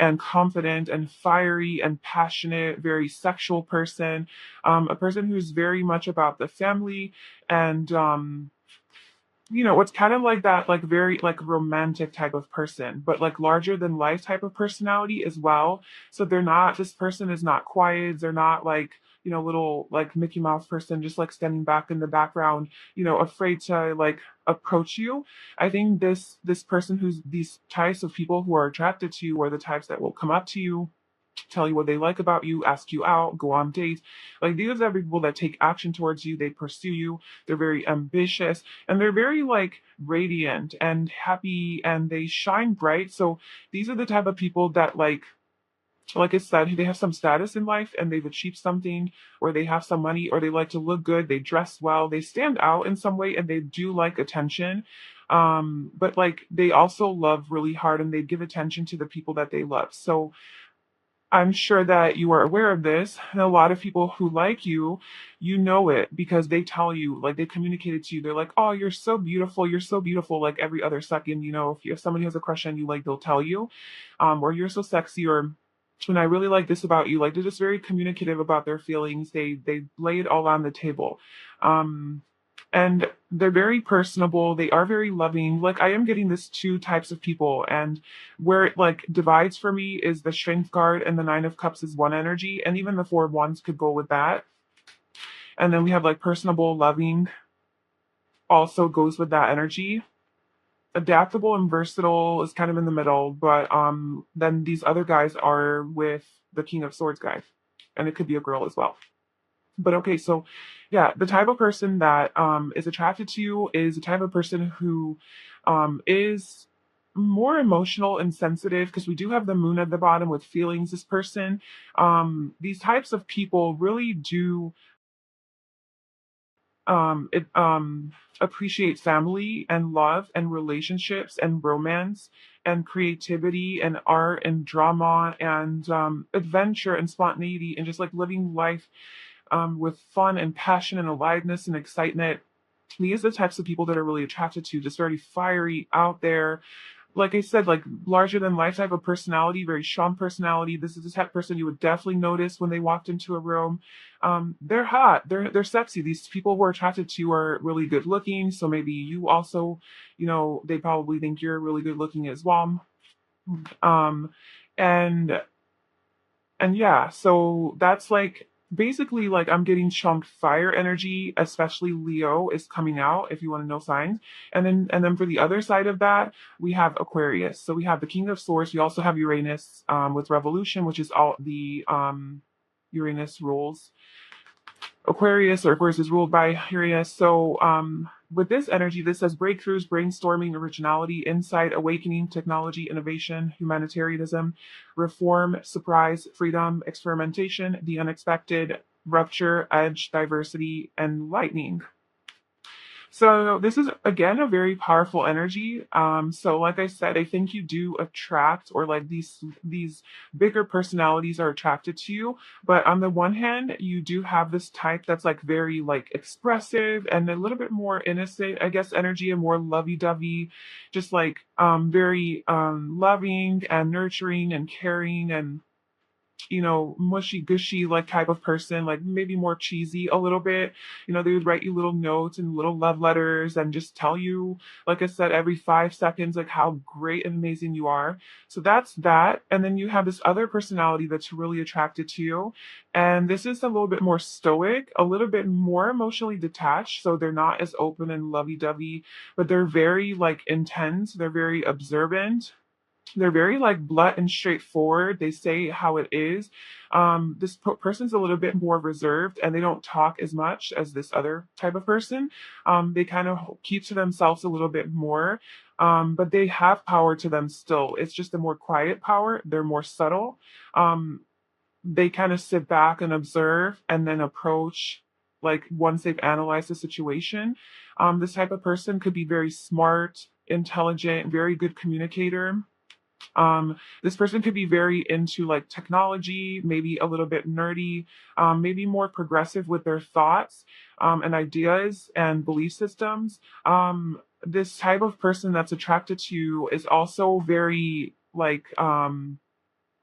and confident and fiery and passionate, very sexual person, a person who's very much about the family and it's kind of like that, like very like romantic type of person, but like larger than life type of personality as well. So this person is not quiet. They're not like, little like Mickey Mouse person, just like standing back in the background, afraid to like approach you. I think this person who's these types of people who are attracted to you are the types that will come up to you, tell you what they like about you, ask you out, go on dates. Like these are people that take action towards you, they pursue you, they're very ambitious, and they're very like radiant and happy and they shine bright. So these are the type of people that like I said, they have some status in life and they've achieved something, or they have some money, or they like to look good, they dress well, they stand out in some way and they do like attention. But like they also love really hard and they give attention to the people that they love. So I'm sure that you are aware of this. And a lot of people who like you know it because they tell you, like they communicated to you. They're like, "Oh, you're so beautiful. You're so beautiful." Like every other second, if somebody has a crush on you, like they'll tell you, or you're so sexy, or and I really like this about you. Like they're just very communicative about their feelings. They lay it all on the table. Um, and they're very personable. They are very loving. Like I am getting this two types of people, and where it like divides for me is the Strength card and the Nine of Cups is one energy, and even the Four of Wands could go with that. And then we have like personable, loving, also goes with that energy. Adaptable and versatile is kind of in the middle, but then these other guys are with the King of Swords guy, and it could be a girl as well. But okay, so yeah, the type of person that is attracted to you is the type of person who is more emotional and sensitive, because we do have the moon at the bottom with feelings. This person, these types of people really do it appreciate family and love and relationships and romance and creativity and art and drama and adventure and spontaneity and just like living life with fun and passion and aliveness and excitement. These are the types of people that are really attracted to, just very fiery, out there. Like I said, like larger than life type of personality, very strong personality. This is the type of person you would definitely notice when they walked into a room. They're hot, they're sexy. These people who are attracted to you are really good looking. So maybe you also, they probably think you're really good looking as well. Um, and and yeah, so that's like basically like I'm getting chunked fire energy, especially Leo is coming out if you want to know signs. And then for the other side of that, we have Aquarius. So we have the King of Swords. We also have Uranus with Revolution, which is all the Uranus rules Aquarius, or Aquarius is ruled by Uranus. So, with this energy, this says breakthroughs, brainstorming, originality, insight, awakening, technology, innovation, humanitarianism, reform, surprise, freedom, experimentation, the unexpected, rupture, edge, diversity, and lightning. So this is again a very powerful energy. So like I said, I think you do attract, or like these bigger personalities are attracted to you. But on the one hand, you do have this type that's like very like expressive and a little bit more innocent, I guess, energy, and more lovey-dovey, just like very loving and nurturing and caring and mushy gushy like type of person, like maybe more cheesy a little bit. They would write you little notes and little love letters and just tell you, like I said, every 5 seconds, like how great and amazing you are. So that's that. And then you have this other personality that's really attracted to you. And this is a little bit more stoic, a little bit more emotionally detached. So they're not as open and lovey dovey, but they're very like intense. They're very observant. They're very like blunt and straightforward. They say how it is. This person's a little bit more reserved and they don't talk as much as this other type of person. They kind of keep to themselves a little bit more, but they have power to them still. It's just a more quiet power. They're more subtle. Um, they kind of sit back and observe and then approach, like once they've analyzed the situation. This type of person could be very smart, intelligent, very good communicator. This person could be very into like technology, maybe a little bit nerdy, maybe more progressive with their thoughts and ideas and belief systems. This type of person that's attracted to you is also very like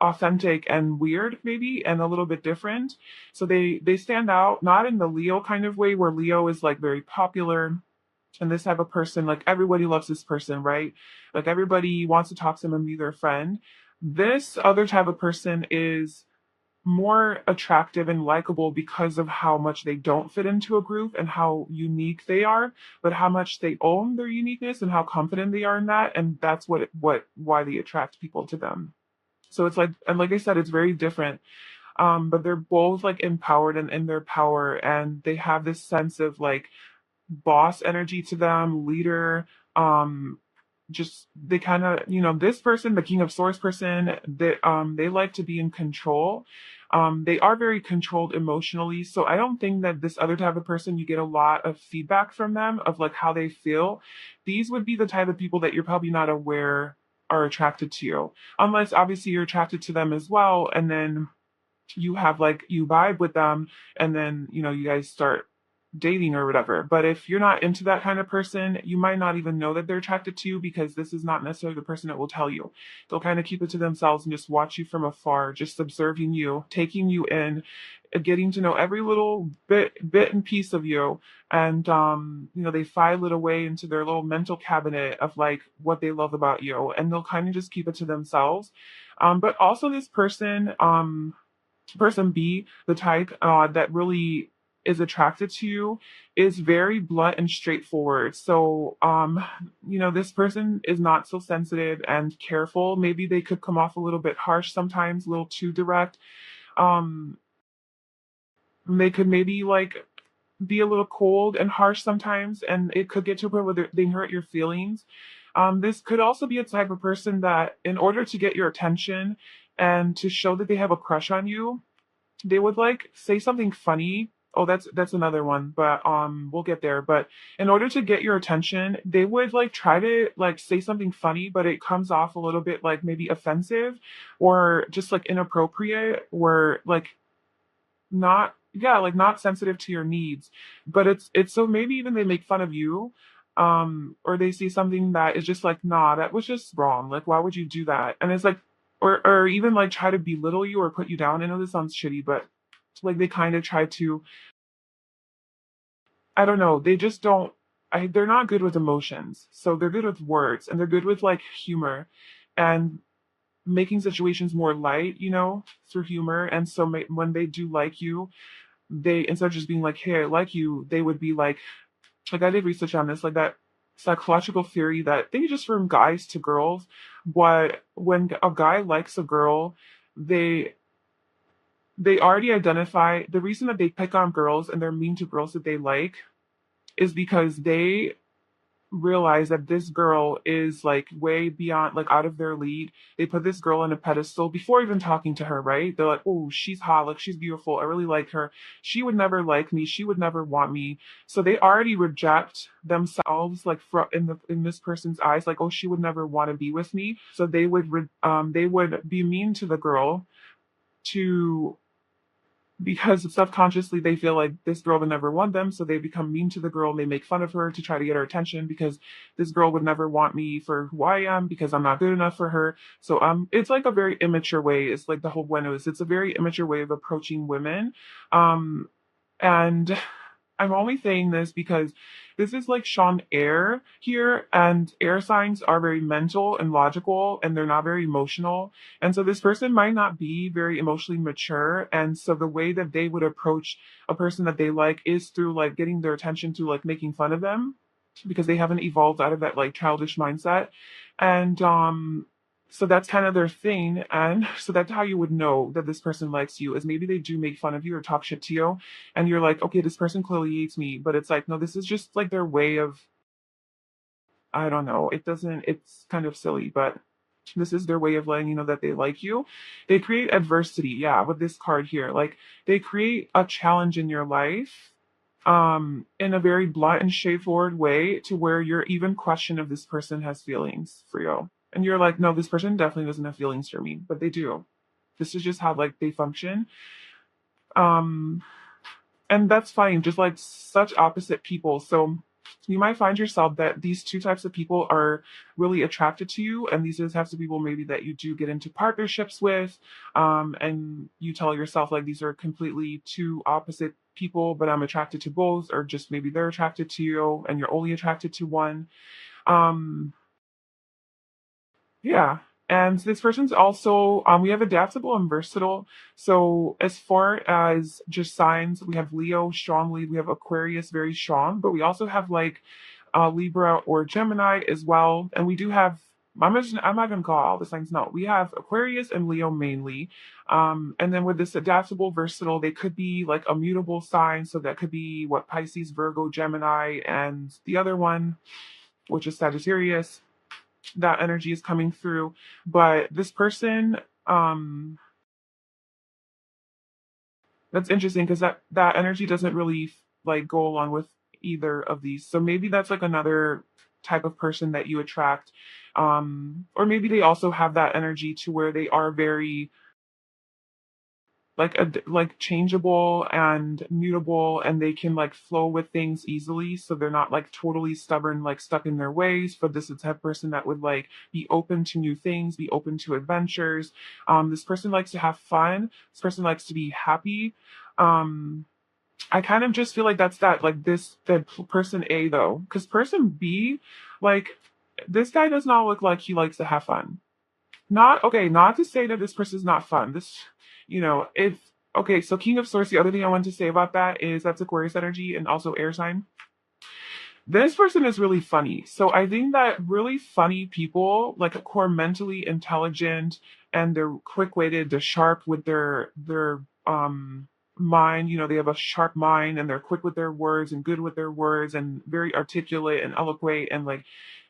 authentic and weird maybe, and a little bit different. So they stand out, not in the Leo kind of way where Leo is like very popular and this type of person, like everybody loves this person, right? Like everybody wants to talk to them and be their friend. This other type of person is more attractive and likable because of how much they don't fit into a group and how unique they are, but how much they own their uniqueness and how confident they are in that, and that's what why they attract people to them. So it's like, and like I said, it's very different. But they're both like empowered and in their power, and they have this sense of like boss energy to them, leader. Just they kind of, this person, the King of Swords person, they like to be in control. They are very controlled emotionally, so I don't think that this other type of person you get a lot of feedback from them of like how they feel. These would be the type of people that you're probably not aware are attracted to you, unless obviously you're attracted to them as well, and then you have like you vibe with them, and then you guys start dating or whatever. But if you're not into that kind of person, you might not even know that they're attracted to you, because this is not necessarily the person that will tell you. They'll kind of keep it to themselves and just watch you from afar, just observing you, taking you in, getting to know every little bit and piece of you. And they file it away into their little mental cabinet of like what they love about you, and they'll kind of just keep it to themselves. But also this person B, the type that really is attracted to you, is very blunt and straightforward. So, this person is not so sensitive and careful. Maybe they could come off a little bit harsh sometimes, a little too direct. Um, they could maybe like be a little cold and harsh sometimes, and it could get to a point where they hurt your feelings. This could also be a type of person that, in order to get your attention and to show that they have a crush on you, they would like say something funny. Oh, that's another one, but we'll get there. But in order to get your attention, they would like try to like say something funny, but it comes off a little bit like maybe offensive or just like inappropriate, or like not, yeah, like not sensitive to your needs. But it's so maybe even they make fun of you, or they see something that is just like, nah, that was just wrong, like why would you do that? And it's like, or even like try to belittle you or put you down. I know this sounds shitty, but like they kind of try to, I don't know, they just don't, they're not good with emotions, so they're good with words, and they're good with like humor and making situations more light, through humor. And so when they do like you, they, instead of just being like, hey, I like you, they would be like I did research on this, like that psychological theory that they just from guys to girls. But when a guy likes a girl, they they already identify the reason that they pick on girls and they're mean to girls that they like is because they realize that this girl is like way beyond, like out of their league. They put this girl on a pedestal before even talking to her, right? They're like, oh, she's hot, like she's beautiful, I really like her. She would never like me, she would never want me. So they already reject themselves, like in this person's eyes, like, oh, she would never want to be with me. So they would be mean to the girl to, because subconsciously they feel like this girl would never want them, so they become mean to the girl and they make fun of her to try to get her attention, because this girl would never want me for who I am because I'm not good enough for her. So it's like a very immature way. It's like the whole Buenos. It's a very immature way of approaching women. Um and I'm only saying this because this is like Sean Air here, and air signs are very mental and logical, and they're not very emotional. And so this person might not be very emotionally mature. And so the way that they would approach a person that they like is through like getting their attention, through like making fun of them, because they haven't evolved out of that like childish mindset. And so that's kind of their thing. And so that's how you would know that this person likes you, is maybe they do make fun of you or talk shit to you, and you're like, okay, this person clearly hates me. But it's like, no, this is just like their way of, I don't know, it's kind of silly, but this is their way of letting you know that they like you. They create adversity, yeah, with this card here. Like they create a challenge in your life, in a very blunt and straightforward way, to where you're even question if this person has feelings for you. And you're like, no, this person definitely doesn't have feelings for me, but they do. This is just how like they function. Um, and that's fine, just like such opposite people. So you might find yourself that these two types of people are really attracted to you, and these are the types of people maybe that you do get into partnerships with, and you tell yourself like these are completely two opposite people, but I'm attracted to both, or just maybe they're attracted to you and you're only attracted to one. um yeah. And this person's also, we have adaptable and versatile. So as far as just signs, we have Leo strongly, we have Aquarius very strong, but we also have like Libra or Gemini as well. And we do have, I'm not going to call all the signs. No, we have Aquarius and Leo mainly. And then with this adaptable, versatile, they could be like a mutable sign. So that could be what Pisces, Virgo, Gemini, and the other one, which is Sagittarius. That energy is coming through. But this person, um, that's interesting because that energy doesn't really like go along with either of these. So maybe that's like another type of person that you attract. Or maybe they also have that energy to where they are very like changeable and mutable, and they can like flow with things easily, so they're not like totally stubborn, like stuck in their ways. But this is the type of person that would like be open to new things, be open to adventures. This person likes to have fun. This person likes to be happy. um I kind of just feel like that's that like this the person A though, because person B, like, this guy does not look like he likes to have fun. Not okay, not to say that this person is not fun. This, if okay, so King of Swords, the other thing I want to say about that is that's Aquarius energy and also air sign. This person is really funny. So I think that really funny people, like who are mentally intelligent and they're quick-witted, they're sharp with their mind, they have a sharp mind and they're quick with their words and good with their words and very articulate and eloquent and like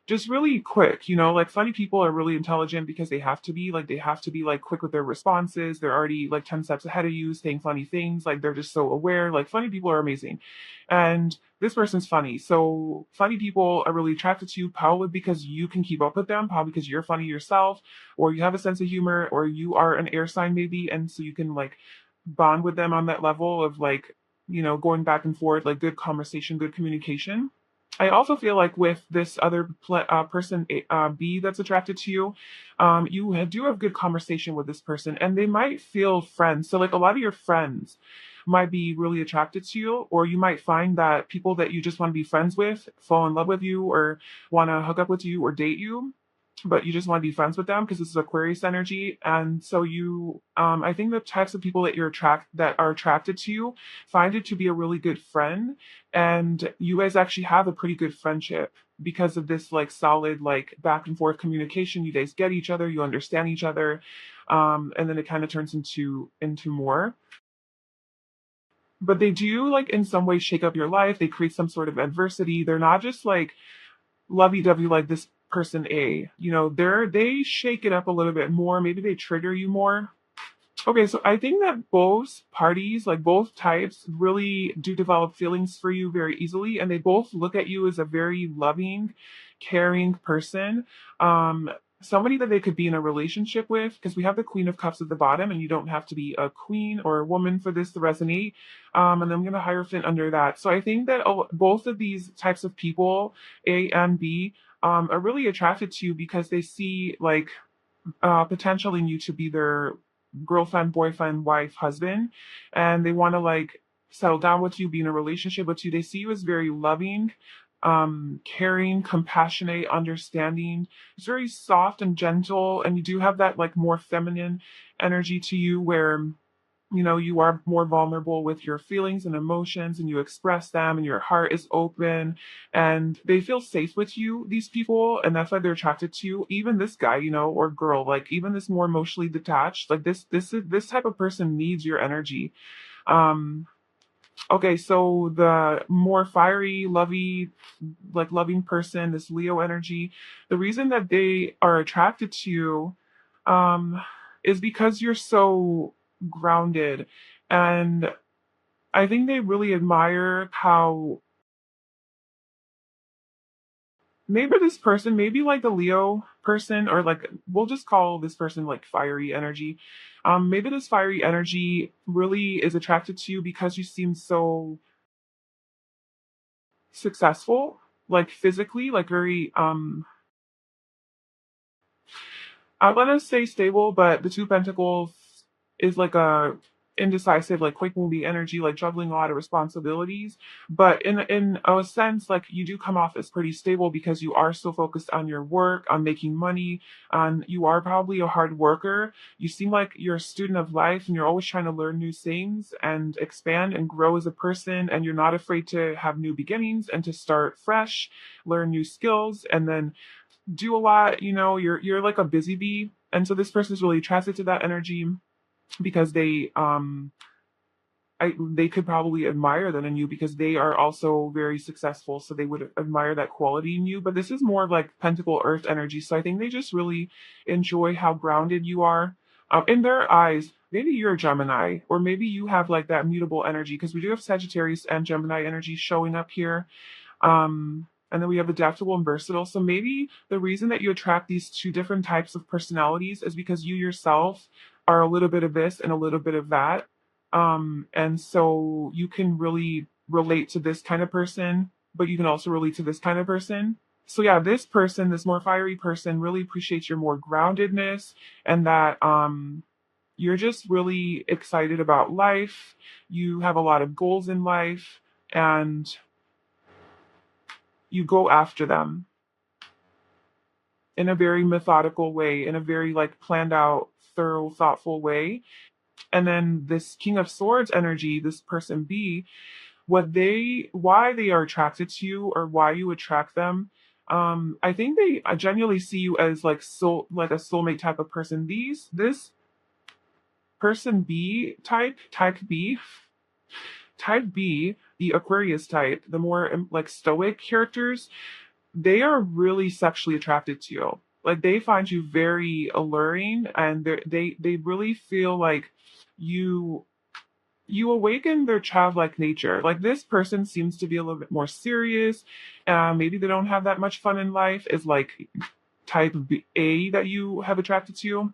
just really quick, like funny people are really intelligent because they have to be like quick with their responses. They're already like 10 steps ahead of you saying funny things. Like they're just so aware. Like funny people are amazing. And this person's funny. So funny people are really attracted to you, probably because you can keep up with them, probably because you're funny yourself, or you have a sense of humor, or you are an air sign maybe, and so you can like bond with them on that level of like, going back and forth, like good conversation, good communication. I also feel like with this other person, B, that's attracted to you, do have good conversation with this person, and they might feel friends. So, like, a lot of your friends might be really attracted to you, or you might find that people that you just want to be friends with fall in love with you, or want to hook up with you, or date you, but you just want to be friends with them because this is Aquarius energy. And so I think the types of people that are attracted to you find it to be a really good friend, and you guys actually have a pretty good friendship because of this like solid like back and forth communication. You guys get each other, you understand each other, and then it kind of turns into more. But they do like in some way shake up your life. They create some sort of adversity. They're not just like lovey-dovey like this person A. They shake it up a little bit more. Maybe they trigger you more. Okay, so I think that both parties, like both types, really do develop feelings for you very easily, and they both look at you as a very loving, caring person. Um, Somebody that they could be in a relationship with, because we have the Queen of Cups at the bottom, and you don't have to be a queen or a woman for this to resonate. And then I'm going to Hierophant under that. So I think that both of these types of people, A and B, are really attracted to you because they see like potential in you to be their girlfriend, boyfriend, wife, husband, and they want to like settle down with you, be in a relationship with you. They see you as very loving, caring, compassionate, understanding. It's very soft and gentle, and you do have that like more feminine energy to you where you are more vulnerable with your feelings and emotions, and you express them, and your heart is open, and they feel safe with you, these people, and that's why they're attracted to you. Even this guy, or girl, like even this more emotionally detached, like this type of person needs your energy. um okay, so the more fiery, loving person, this Leo energy, the reason that they are attracted to you um is because you're so grounded. And I think they really admire how maybe like the Leo person, or like we'll just call this person like fiery energy. Maybe this fiery energy really is attracted to you because you seem so successful. like physically, like very I want to say stable, but the two pentacles is like a indecisive, like quick moving energy, like juggling a lot of responsibilities. But in a sense, like you do come off as pretty stable because you are so focused on your work, on making money, on you are probably a hard worker. You seem like you're a student of life and you're always trying to learn new things and expand and grow as a person, and you're not afraid to have new beginnings and to start fresh, learn new skills, and then do a lot. You're like a busy bee, and so this person is really attracted to that energy because they could probably admire that in you because they are also very successful, so they would admire that quality in you. But this is more like pentacle earth energy, so I think they just really enjoy how grounded you are. In their eyes, maybe you're a Gemini, or maybe you have like that mutable energy, because we do have Sagittarius and Gemini energy showing up here. And then we have adaptable and versatile. So maybe the reason that you attract these two different types of personalities is because you yourself are a little bit of this and a little bit of that. And so you can really relate to this kind of person, but you can also relate to this kind of person. So yeah, this person, this more fiery person, really appreciates your more groundedness, and that you're just really excited about life. You have a lot of goals in life, and you go after them in a very methodical way, in a very like planned out, thorough, thoughtful way. And then this King of Swords energy, this person B, why they are attracted to you or why you attract them. I think they genuinely see you as like like a soulmate type of person. This person B type B, the Aquarius type, the more like stoic characters, they are really sexually attracted to you. Like they find you very alluring, and they really feel like you you awaken their childlike nature. Like this person seems to be a little bit more serious. Maybe they don't have that much fun in life. Is like A that you have attracted to.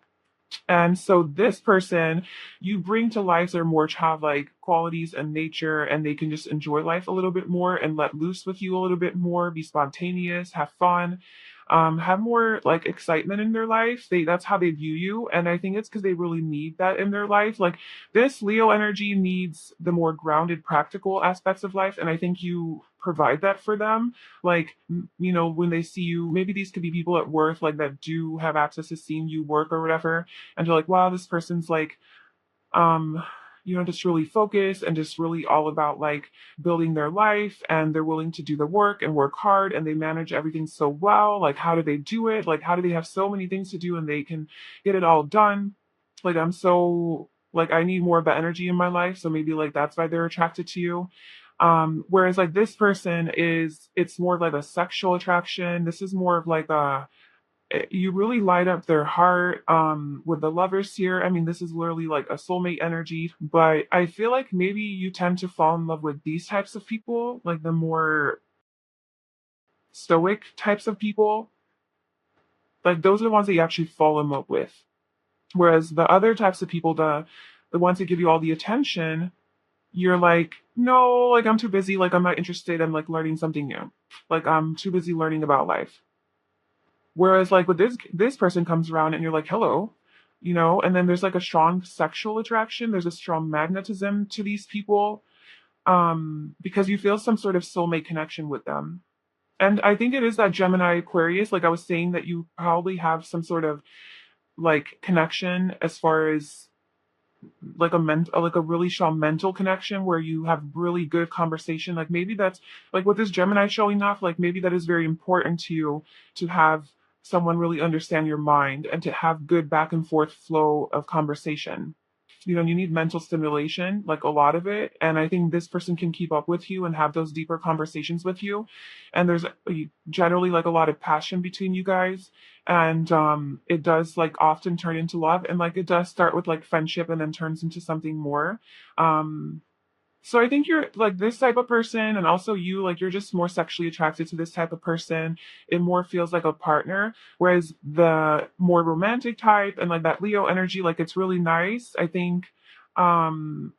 And so this person you bring to life their more childlike qualities and nature, and they can just enjoy life a little bit more and let loose with you a little bit more, be spontaneous, have fun, have more like excitement in their life. That's how they view you. And I think it's because they really need that in their life. Like this Leo energy needs the more grounded, practical aspects of life. And I think you provide that for them. Like, when they see you, maybe these could be people at work, like that do have access to seeing you work or whatever, and they're like, wow, this person's like, um, just really focused and just really all about like building their life, and they're willing to do the work and work hard, and they manage everything so well. Like, how do they do it? Like, how do they have so many things to do and they can get it all done? Like, I'm so like, I need more of that energy in my life. So maybe like that's why they're attracted to you. Whereas like this person it's more like a sexual attraction. This is more of like you really light up their heart with the lovers here. I mean, this is literally like a soulmate energy, but I feel like maybe you tend to fall in love with these types of people, like the more stoic types of people. Like those are the ones that you actually fall in love with. Whereas the other types of people, the ones that give you all the attention, you're like, no, like I'm too busy, like I'm not interested in like learning something new. Like I'm too busy learning about life. Whereas like with this person comes around and you're like, hello, and then there's like a strong sexual attraction. There's a strong magnetism to these people, because you feel some sort of soulmate connection with them. And I think it is that Gemini Aquarius, like I was saying, that you probably have some sort of like connection as far as like like a really strong mental connection where you have really good conversation. Like maybe that's like with this Gemini showing off, like maybe that is very important to you, to have someone really understand your mind and to have good back and forth flow of conversation. You need mental stimulation, like a lot of it. And I think this person can keep up with you and have those deeper conversations with you. And there's generally like a lot of passion between you guys. And it does like often turn into love. And like it does start with like friendship and then turns into something more. Um, so I think you're like this type of person, and also you, like you're just more sexually attracted to this type of person. It more feels like a partner, whereas the more romantic type and like that Leo energy, like it's really nice. I think, um,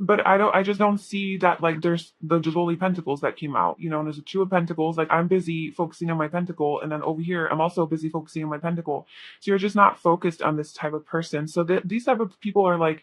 but I just don't see that, like, there's the Jaboli Pentacles that came out, and there's a Two of Pentacles. Like, I'm busy focusing on my Pentacle, and then over here, I'm also busy focusing on my Pentacle. So you're just not focused on this type of person. So these type of people are like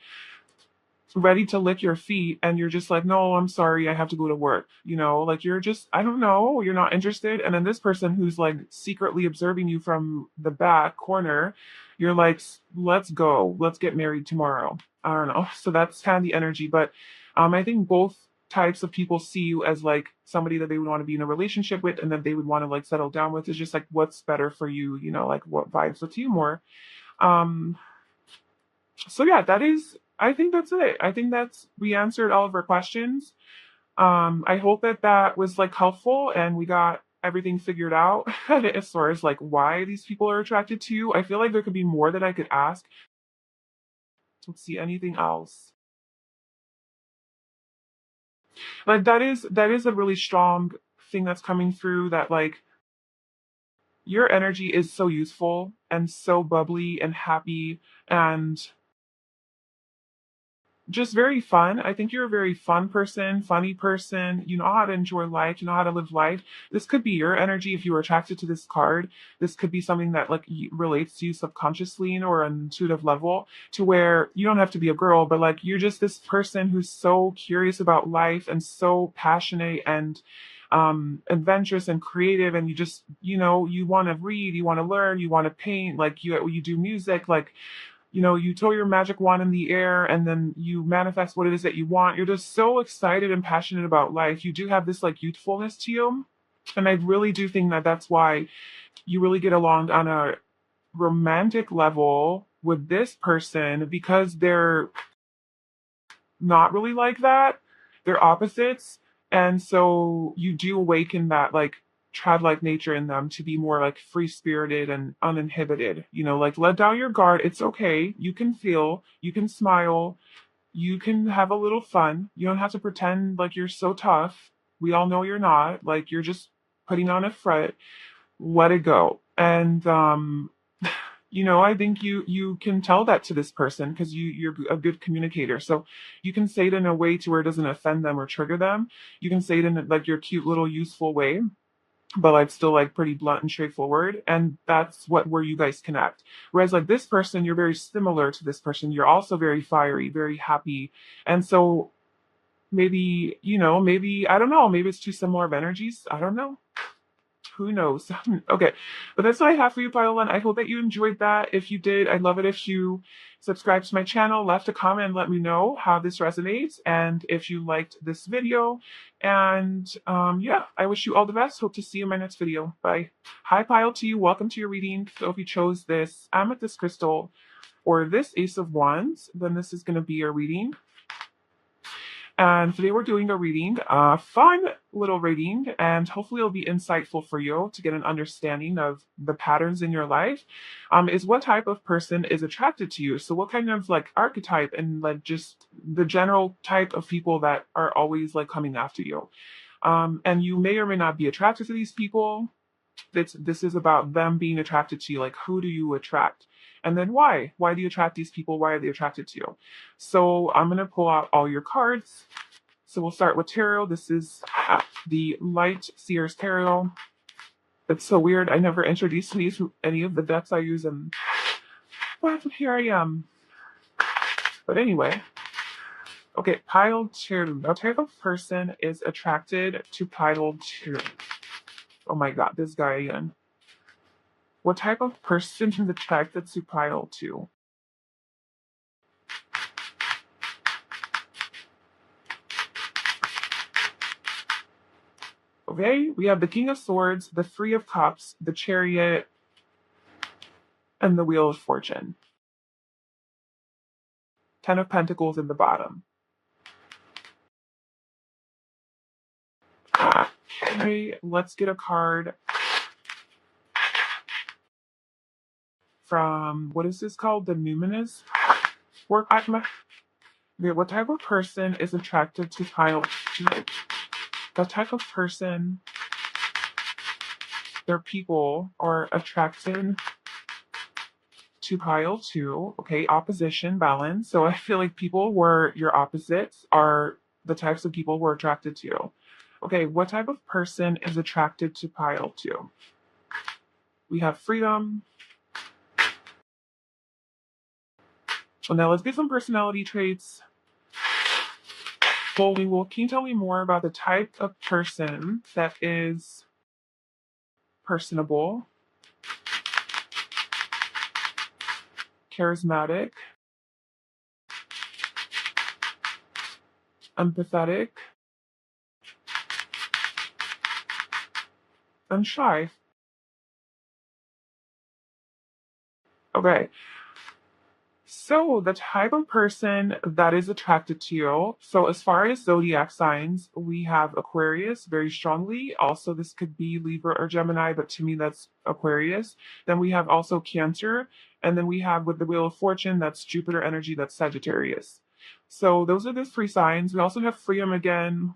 ready to lick your feet, and you're just like, no, I'm sorry, I have to go to work. Like, you're just, I don't know, you're not interested. And then this person who's like secretly observing you from the back corner, you're like, let's go, let's get married tomorrow. I don't know. So that's kind of the energy. But I think both types of people see you as like somebody that they would want to be in a relationship with, and that they would want to like settle down with. Is just like, what's better for you, like what vibes with you more. um so yeah, I think that's it. I think we answered all of our questions. I hope that was like helpful and we got everything figured out as far as like why these people are attracted to you. I feel like there could be more that I could ask. Let's see, anything else. Like, that is a really strong thing that's coming through, that like your energy is so useful and so bubbly and happy and just very fun. I think you're a very fun person, funny person. You know how to enjoy life. You know how to live life. This could be your energy if you were attracted to this card. This could be something that like relates to you subconsciously or an intuitive level, to where you don't have to be a girl, but like you're just this person who's so curious about life and so passionate and adventurous and creative, and you just, you want to read, you want to learn, you want to paint, like you do music, like, you throw your magic wand in the air and then you manifest what it is that you want. You're just so excited and passionate about life. You do have this like youthfulness to you. And I really do think that that's why you really get along on a romantic level with this person, because they're not really like that. They're opposites. And so you do awaken that like childlike nature in them to be more like free spirited and uninhibited. Like, let down your guard. It's okay. You can feel, you can smile, you can have a little fun. You don't have to pretend like you're so tough. We all know you're not. Like, you're just putting on a front. Let it go. And I think you can tell that to this person because you're a good communicator. So you can say it in a way to where it doesn't offend them or trigger them. You can say it in like your cute little useful way, but like still like pretty blunt and straightforward. And that's where you guys connect. Whereas like this person, you're very similar to this person. You're also very fiery, very happy. And so maybe I don't know, maybe it's too similar of energies. I don't know. Who knows? Okay, but that's what I have for you, Pile One. I hope that you enjoyed that. If you did, I'd love it if you subscribed to my channel, left a comment, and let me know how this resonates, and if you liked this video. And yeah, I wish you all the best. Hope to see you in my next video. Bye. Hi, Pile to you. Welcome to your reading. So if you chose this Amethyst Crystal or this Ace of Wands, then this is going to be your reading. And today we're doing a reading, a fun little reading, and hopefully it'll be insightful for you to get an understanding of the patterns in your life. Is what type of person is attracted to you? So what kind of like archetype and like just the general type of people that are always like coming after you. And you may or may not be attracted to these people. This is about them being attracted to you. Like, who do you attract? And then why? Why do you attract these people? Why are they attracted to you? So I'm going to pull out all your cards. So we'll start with tarot. This is the Light Seers Tarot. It's so weird. I never introduced these to any of the decks I use, and well, here I am. But anyway, okay, pile two. What type of person is attracted to pile two? Oh my god, this guy again. What type of person is attracted to pile two? Okay, we have the King of Swords, the Three of Cups, the Chariot, and the Wheel of Fortune. 10 of Pentacles in the bottom. Okay, let's get a card from, what is this called? The Numinous Work. What type of person is attracted to pile two? The type of person, their people are attracted to pile two. Okay, opposition, balance. So I feel like people where your opposites are the types of people we're attracted to. Okay, what type of person is attracted to pile two? We have freedom. So now let's get some personality traits. Well, can you tell me more about the type of person that is personable, charismatic, empathetic, and shy? Okay, so the type of person that is attracted to you. So as far as zodiac signs, we have Aquarius very strongly. Also, this could be Libra or Gemini, but to me that's Aquarius. Then we have also Cancer, and then we have with the Wheel of Fortune, that's Jupiter energy, that's Sagittarius. So those are the three signs. We also have freedom again,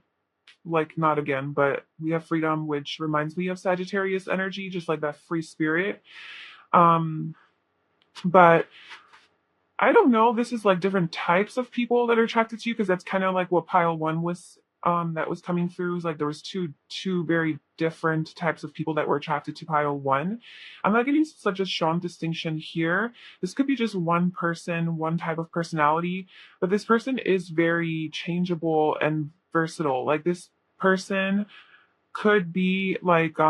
like not again, but we have freedom, which reminds me of Sagittarius energy, just like that free spirit. Um, but I don't know. This is like different types of people that are attracted to you because that's kind of like what pile one was that was coming through. Is like there was two very different types of people that were attracted to pile one. I'm not getting such a strong distinction here. This could be just one person, one type of personality, but this person is very changeable and versatile. Like this person could be like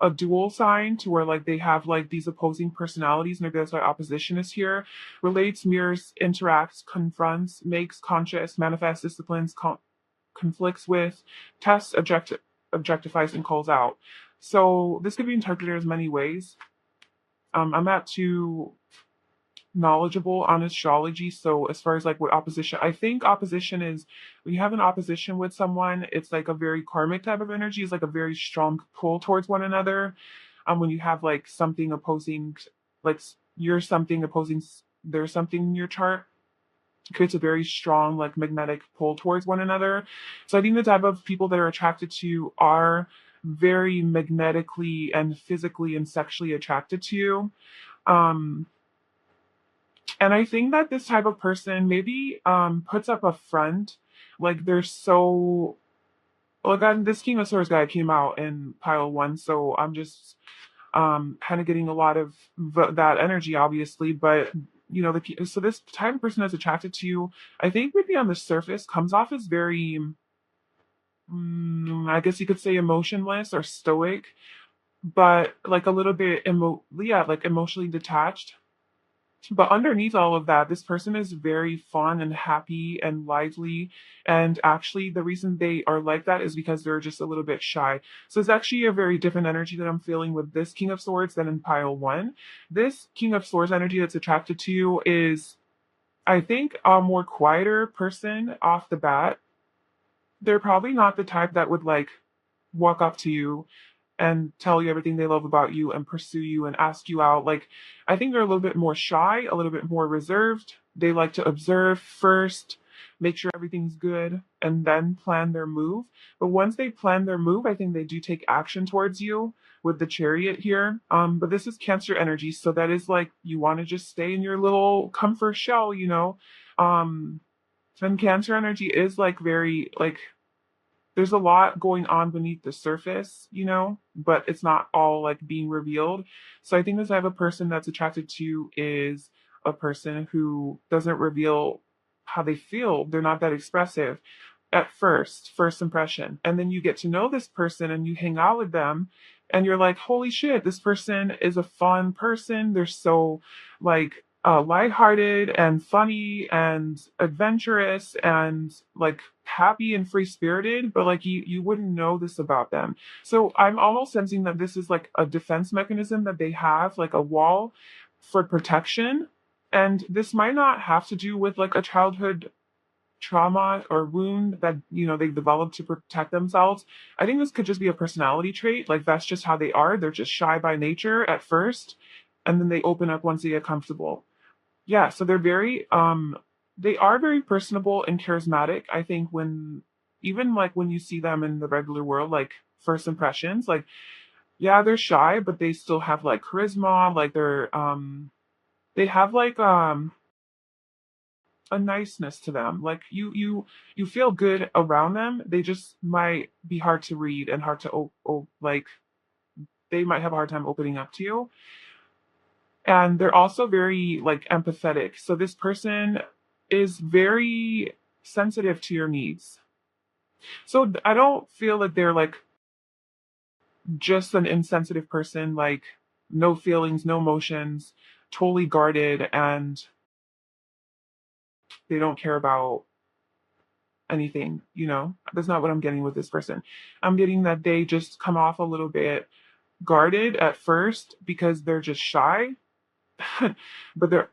a dual sign to where like they have like these opposing personalities. Maybe that's why opposition is here. Relates, mirrors, interacts, confronts, makes, conscious, manifests, disciplines, conflicts with, tests, objectifies, and calls out. So this could be interpreted as many ways. I'm at two knowledgeable on astrology. So as far as like what opposition, I think opposition is when you have an opposition with someone, it's like a very karmic type of energy. It's like a very strong pull towards one another. When you have like something opposing, like you're something opposing, there's something in your chart, creates a very strong like magnetic pull towards one another. So I think the type of people that are attracted to you are very magnetically and physically and sexually attracted to you. Um, and I think that this type of person maybe puts up a front, like they're so like this King of Swords guy came out in pile one, so I'm just kind of getting a lot of that energy, obviously. But you know, so this type of person that's attracted to you, I think maybe on the surface comes off as very, I guess you could say emotionless or stoic, but like a little bit yeah, like emotionally detached. But underneath all of that, this person is very fun and happy and lively. And actually, the reason they are like that is because they're just a little bit shy. So it's actually a very different energy that I'm feeling with this King of Swords than in pile one. This King of Swords energy that's attracted to you is, I think, a more quieter person off the bat. They're probably not the type that would like walk up to you and tell you everything they love about you and pursue you and ask you out. Like, I think they're a little bit more shy, a little bit more reserved. They like to observe first, make sure everything's good, and then plan their move. But once they plan their move, I think they do take action towards you with the chariot here. But this is Cancer energy, so that is like you want to just stay in your little comfort shell, you know. Um, and Cancer energy is like very like there's a lot going on beneath the surface, you know, but it's not all like being revealed. So I think this type of person that's attracted to you is a person who doesn't reveal how they feel. They're not that expressive at first impression. And then you get to know this person and you hang out with them and you're like, holy shit, this person is a fun person. They're so like lighthearted and funny and adventurous and like happy and free spirited, but like you wouldn't know this about them. So I'm almost sensing that this is like a defense mechanism that they have, like a wall for protection. And this might not have to do with like a childhood trauma or wound that you know they developed to protect themselves. I think this could just be a personality trait. Like that's just how they are. They're just shy by nature at first, and then they open up once they get comfortable. Yeah, so they are very personable and charismatic. I think when even like when you see them in the regular world, like first impressions, like yeah, they're shy, but they still have like charisma, like they're they have like a niceness to them. Like you feel good around them. They just might be hard to read and hard to like they might have a hard time opening up to you. And they're also very like empathetic. So this person is very sensitive to your needs. So I don't feel that they're like just an insensitive person, like no feelings, no emotions, totally guarded, and they don't care about anything, you know? That's not what I'm getting with this person. I'm getting that they just come off a little bit guarded at first because they're just shy. But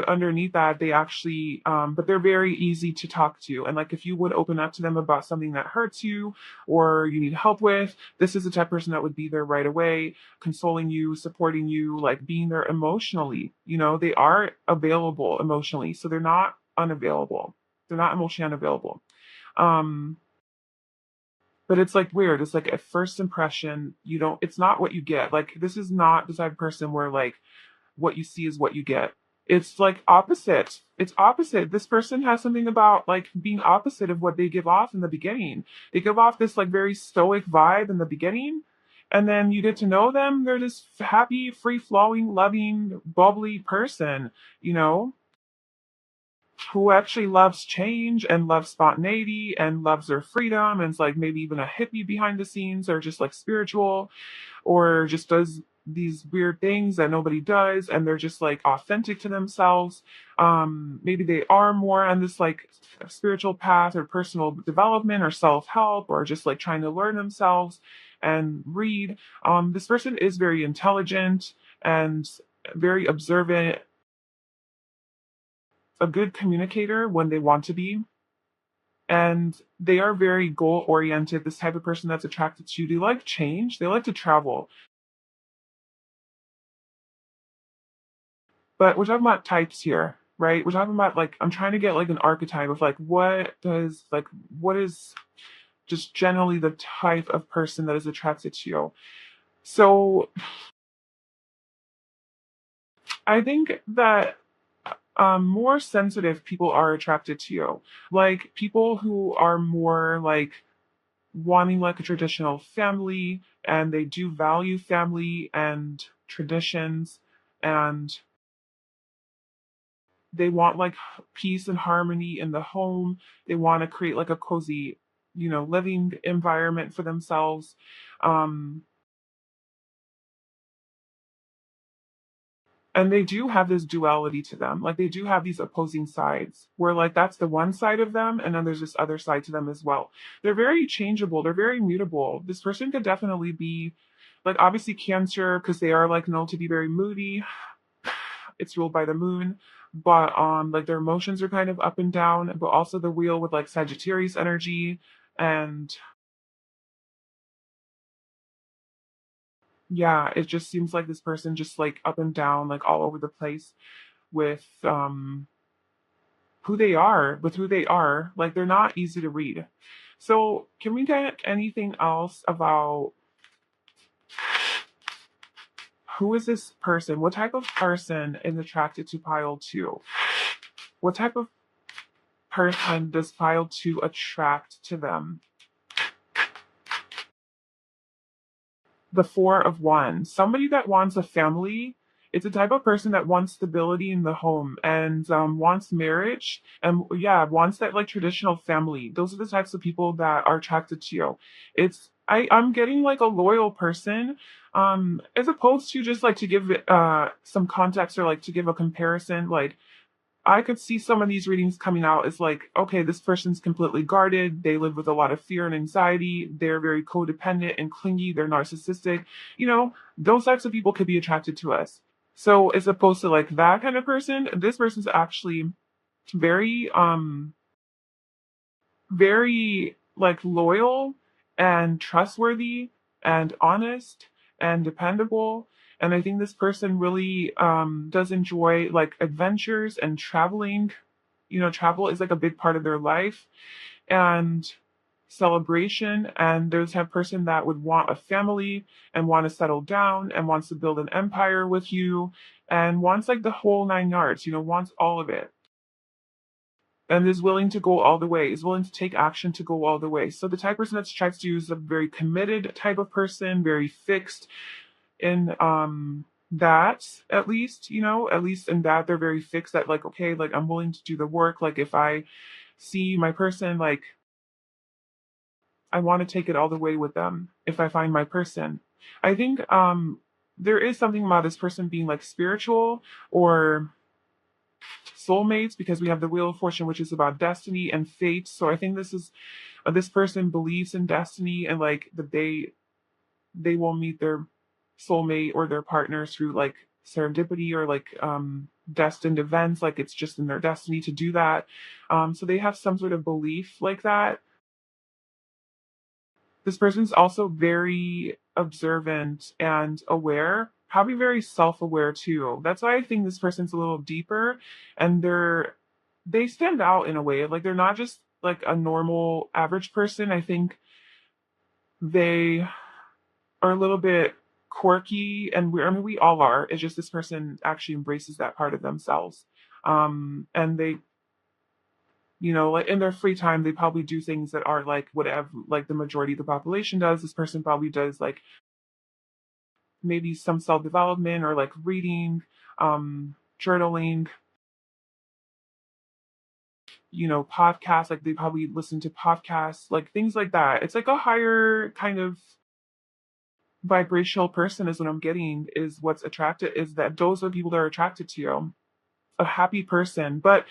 underneath that they actually but they're very easy to talk to, and like if you would open up to them about something that hurts you or you need help with, this is the type of person that would be there right away, consoling you, supporting you, like being there emotionally. You know, they are available emotionally, so they're not unavailable, they're not emotionally unavailable. um but it's like weird. It's like at first impression, you don't, it's not what you get. Like this is not the type of person where like what you see is what you get. It's like opposite. It's opposite. This person has something about like being opposite of what they give off in the beginning. They give off this like very stoic vibe in the beginning. And then you get to know them. They're this happy, free flowing, loving, bubbly person, you know, who actually loves change and loves spontaneity and loves their freedom and is like maybe even a hippie behind the scenes or just like spiritual or just does these weird things that nobody does, and they're just like authentic to themselves. Maybe they are more on this like spiritual path or personal development or self-help or just like trying to learn themselves and read. This person is very intelligent and very observant, a good communicator when they want to be, and they are very goal oriented. This type of person that's attracted to you, they like change, they like to travel. But we're talking about types here, right? We're talking about like I'm trying to get like an archetype of like what is just generally the type of person that is attracted to you. So I think that more sensitive people are attracted to you. Like people who are more like wanting like a traditional family, and they do value family and traditions, and they want like peace and harmony in the home. They want to create like a cozy, you know, living environment for themselves. Um, and they do have this duality to them. Like they do have these opposing sides where like that's the one side of them, and then there's this other side to them as well. They're very changeable, they're very mutable. This person could definitely be like obviously Cancer because they are like known to be very moody. It's ruled by the moon, but like their emotions are kind of up and down, but also the wheel with like Sagittarius energy. And yeah, it just seems like this person just like up and down, like all over the place with who they are. Like they're not easy to read. So can we get anything else about who is this person? What type of person is attracted to pile two? What type of person does pile two attract to them? The Four of Wands. Somebody that wants a family. It's a type of person that wants stability in the home and wants marriage and yeah, wants that like traditional family. Those are the types of people that are attracted to you. I'm getting like a loyal person, as opposed to just like to give some context or like to give a comparison. Like I could see some of these readings coming out as like, okay, this person's completely guarded. They live with a lot of fear and anxiety. They're very codependent and clingy. They're narcissistic. You know, those types of people could be attracted to us. So as opposed to like that kind of person, this person's actually very, very like loyal and trustworthy and honest and dependable. And I think this person really does enjoy like adventures and traveling. You know, travel is like a big part of their life. And celebration, and there's a person that would want a family and want to settle down and wants to build an empire with you and wants like the whole 9 yards, wants all of it and is willing to go all the way, is willing to take action to go all the way. So the type of person that's attracted to you is a very committed type of person, very fixed in that, at least in that they're very fixed that like, okay, like I'm willing to do the work. Like if I see my person, like I want to take it all the way with them if I find my person. I think there is something about this person being like spiritual or soulmates because we have the Wheel of Fortune, which is about destiny and fate. So I think this person believes in destiny and like that they will meet their soulmate or their partner through like serendipity or like destined events. Like it's just in their destiny to do that. So they have some sort of belief like that. This person's also very observant and aware, probably very self-aware too. That's why I think this person's a little deeper and they stand out in a way. Like they're not just like a normal average person. I think they are a little bit quirky and I mean we all are. It's just this person actually embraces that part of themselves. And they like in their free time, they probably do things that are like whatever, like the majority of the population does. This person probably does like maybe some self development or like reading, journaling, podcasts. Like they probably listen to podcasts, like things like that. It's like a higher kind of vibrational person, is what I'm getting, is what's attracted, is that those are people that are attracted to you. A happy person, but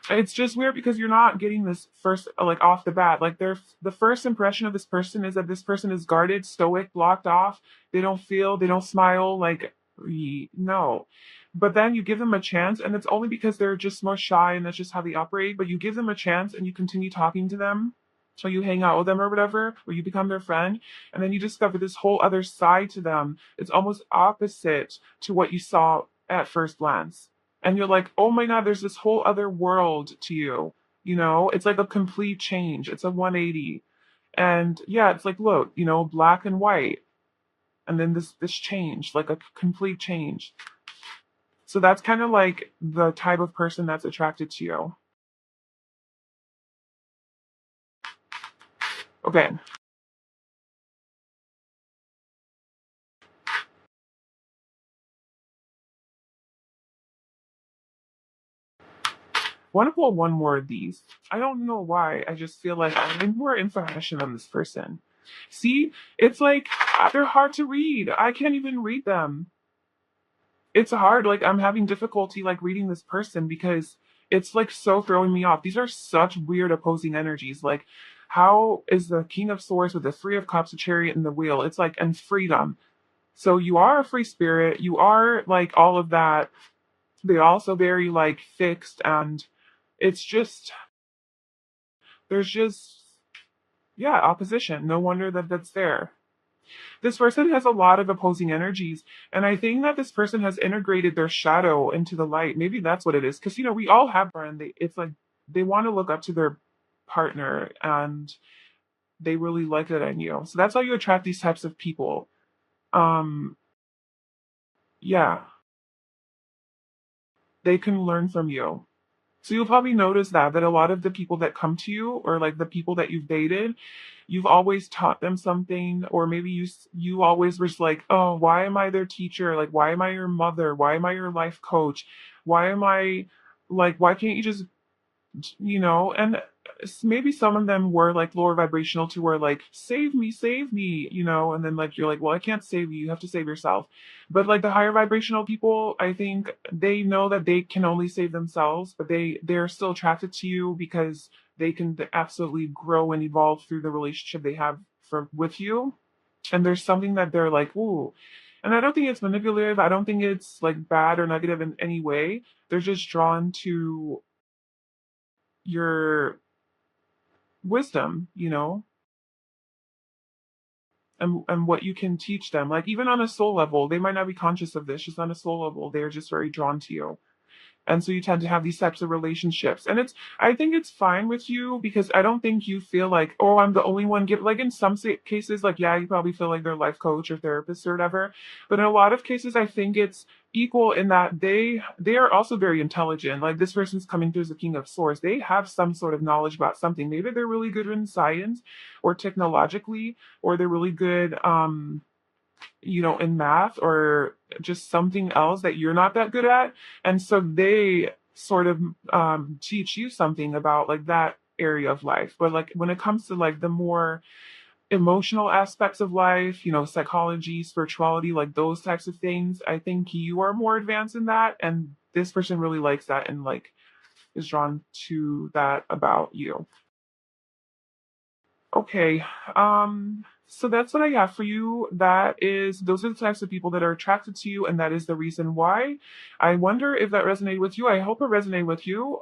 it's just weird because you're not getting this first like off the bat. Like the first impression of this person is that this person is guarded, stoic, blocked off. They don't feel, they don't smile, like no. But then you give them a chance and it's only because they're just more shy and that's just how they operate. But you give them a chance and you continue talking to them. So you hang out with them or whatever, or you become their friend, and then you discover this whole other side to them. It's almost opposite to what you saw at first glance and you're like, oh my God, there's this whole other world to you. It's like a complete change. It's a 180. And yeah, it's like, look, black and white. And then this change, like a complete change. So that's kind of like the type of person that's attracted to you. Okay. Want to pull one more of these. I don't know why. I just feel like I need more information on this person. See, it's like they're hard to read. I can't even read them. It's hard. Like I'm having difficulty like reading this person because it's like so throwing me off. These are such weird opposing energies. Like how is the King of Swords with the Three of Cups, the Chariot, and the Wheel? It's like and freedom. So you are a free spirit. You are like all of that. They're also very like fixed and it's just there's just yeah, opposition. No wonder that that's there. This person has a lot of opposing energies, and I think that this person has integrated their shadow into the light. Maybe that's what it is, because we all have friends. It's like they want to look up to their partner, and they really like it in you. So that's how you attract these types of people. Um, yeah, they can learn from you. So you'll probably notice that a lot of the people that come to you or like the people that you've dated, you've always taught them something or maybe you always was like, "Oh, why am I their teacher? Like why am I your mother? Why am I your life coach? Why am I like why can't you just and maybe some of them were like lower vibrational to where like save me, and then like you're like, well, I can't save you, you have to save yourself. But like the higher vibrational people, I think they know that they can only save themselves, but they're still attracted to you because they can absolutely grow and evolve through the relationship they have with you. And there's something that they're like, ooh. And I don't think it's manipulative. I don't think it's like bad or negative in any way. They're just drawn to your wisdom, and what you can teach them. Like even on a soul level, they might not be conscious of this, just on a soul level, they're just very drawn to you. And so you tend to have these types of relationships. And I think it's fine with you because I don't think you feel like, oh, I'm the only one. Give like in some cases, like, yeah, you probably feel like they're life coach or therapist or whatever. But in a lot of cases, I think it's equal in that they are also very intelligent. Like this person's coming through as the king of swords. They have some sort of knowledge about something. Maybe they're really good in science or technologically, or they're really good in math or just something else that you're not that good at. And so they sort of teach you something about like that area of life. But like when it comes to like the more emotional aspects of life, psychology, spirituality, like those types of things, I think you are more advanced in that. And this person really likes that and like is drawn to that about you. Okay. So that's what I have for you. Those are the types of people that are attracted to you, and that is the reason why. I wonder if that resonated with you. I hope it resonated with you.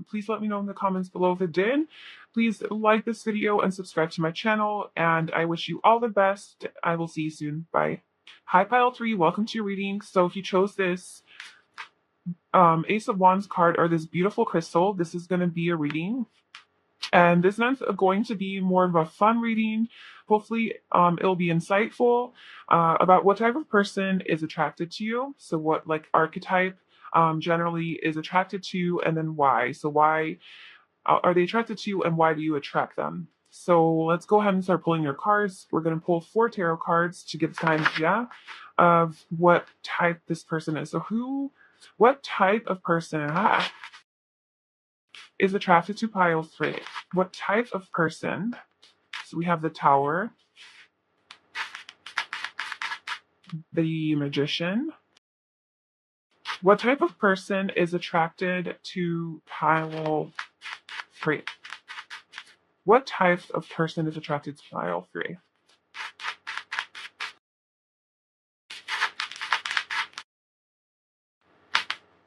Please let me know in the comments below if it did. Please like this video and subscribe to my channel, and I wish you all the best. I will see you soon. Bye. Hi, Pile 3. Welcome to your reading. So if you chose this Ace of Wands card or this beautiful crystal, this is going to be a reading. And this month going to be more of a fun reading. Hopefully, it'll be insightful about what type of person is attracted to you. So, what like archetype generally is attracted to you, and then why. So, why are they attracted to you, and why do you attract them? So, let's go ahead and start pulling your cards. We're going to pull 4 tarot cards to get an idea of what type this person is. So, what type of person? Is attracted to pile 3. What type of person? So we have the Tower, the Magician. What type of person is attracted to pile 3? What type of person is attracted to pile 3?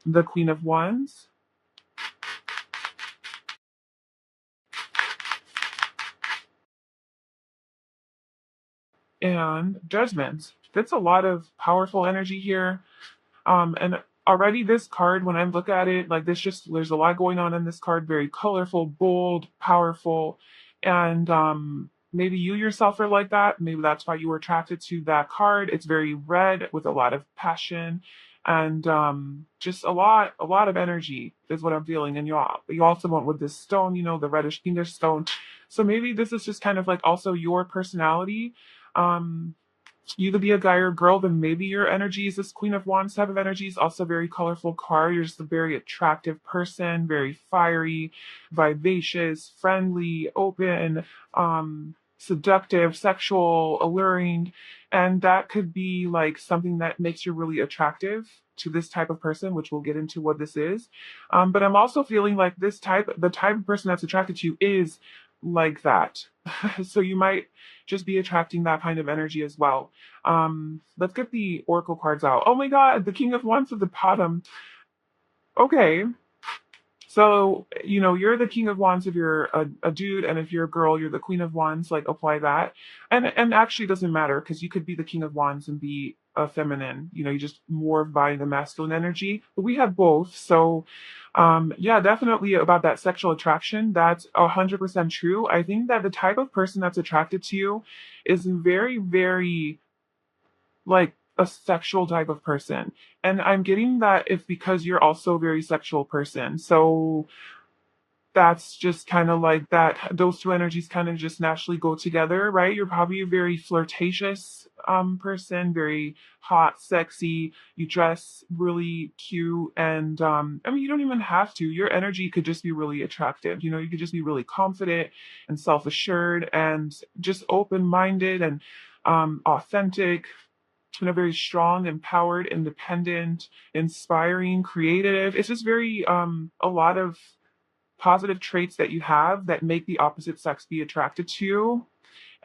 The Queen of Wands. And Judgment. That's a lot of powerful energy here. And already this card, when I look at it, like there's a lot going on in this card, very colorful, bold, powerful. And maybe you yourself are like that. Maybe that's why you were attracted to that card. It's very red with a lot of passion and just a lot of energy is what I'm feeling. And you also went with this stone, the reddish finger stone. So maybe this is just kind of like also your personality. You could be a guy or a girl, then maybe your energy is this Queen of Wands type of energy. Is also a very colorful card. You're just a very attractive person, very fiery, vivacious, friendly, open, seductive, sexual, alluring. And that could be like something that makes you really attractive to this type of person, which we'll get into what this is. But I'm also feeling like the type of person that's attracted to you is like that. So you might just be attracting that kind of energy as well. Let's get the oracle cards out. Oh my god, the King of Wands at the bottom. Okay. So, you're the King of Wands if you're a dude, and if you're a girl, you're the Queen of Wands, like apply that. And actually it doesn't matter because you could be the King of Wands and be a feminine, you just more by the masculine energy. But we have both. So yeah, definitely about that sexual attraction. That's 100% true. I think that the type of person that's attracted to you is very, very like a sexual type of person. And I'm getting that if because you're also a very sexual person. So that's just kind of like that. Those two energies kind of just naturally go together, right? You're probably a very flirtatious person, very hot, sexy. You dress really cute, and I mean, you don't even have to. Your energy could just be really attractive. You could just be really confident and self-assured and just open-minded and authentic, very strong, empowered, independent, inspiring, creative. It's just very a lot of positive traits that you have that make the opposite sex be attracted to you,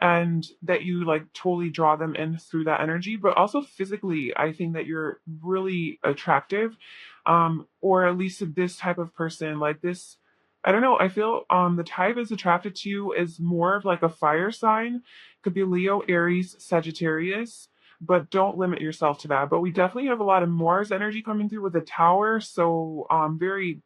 and that you like totally draw them in through that energy. But also physically, I think that you're really attractive, or at least this type of person, like this. I don't know. I feel the type is attracted to you is more of like a fire sign. Could be Leo, Aries, Sagittarius. but don't limit yourself to that. But we definitely have a lot of Mars energy coming through with the tower. So very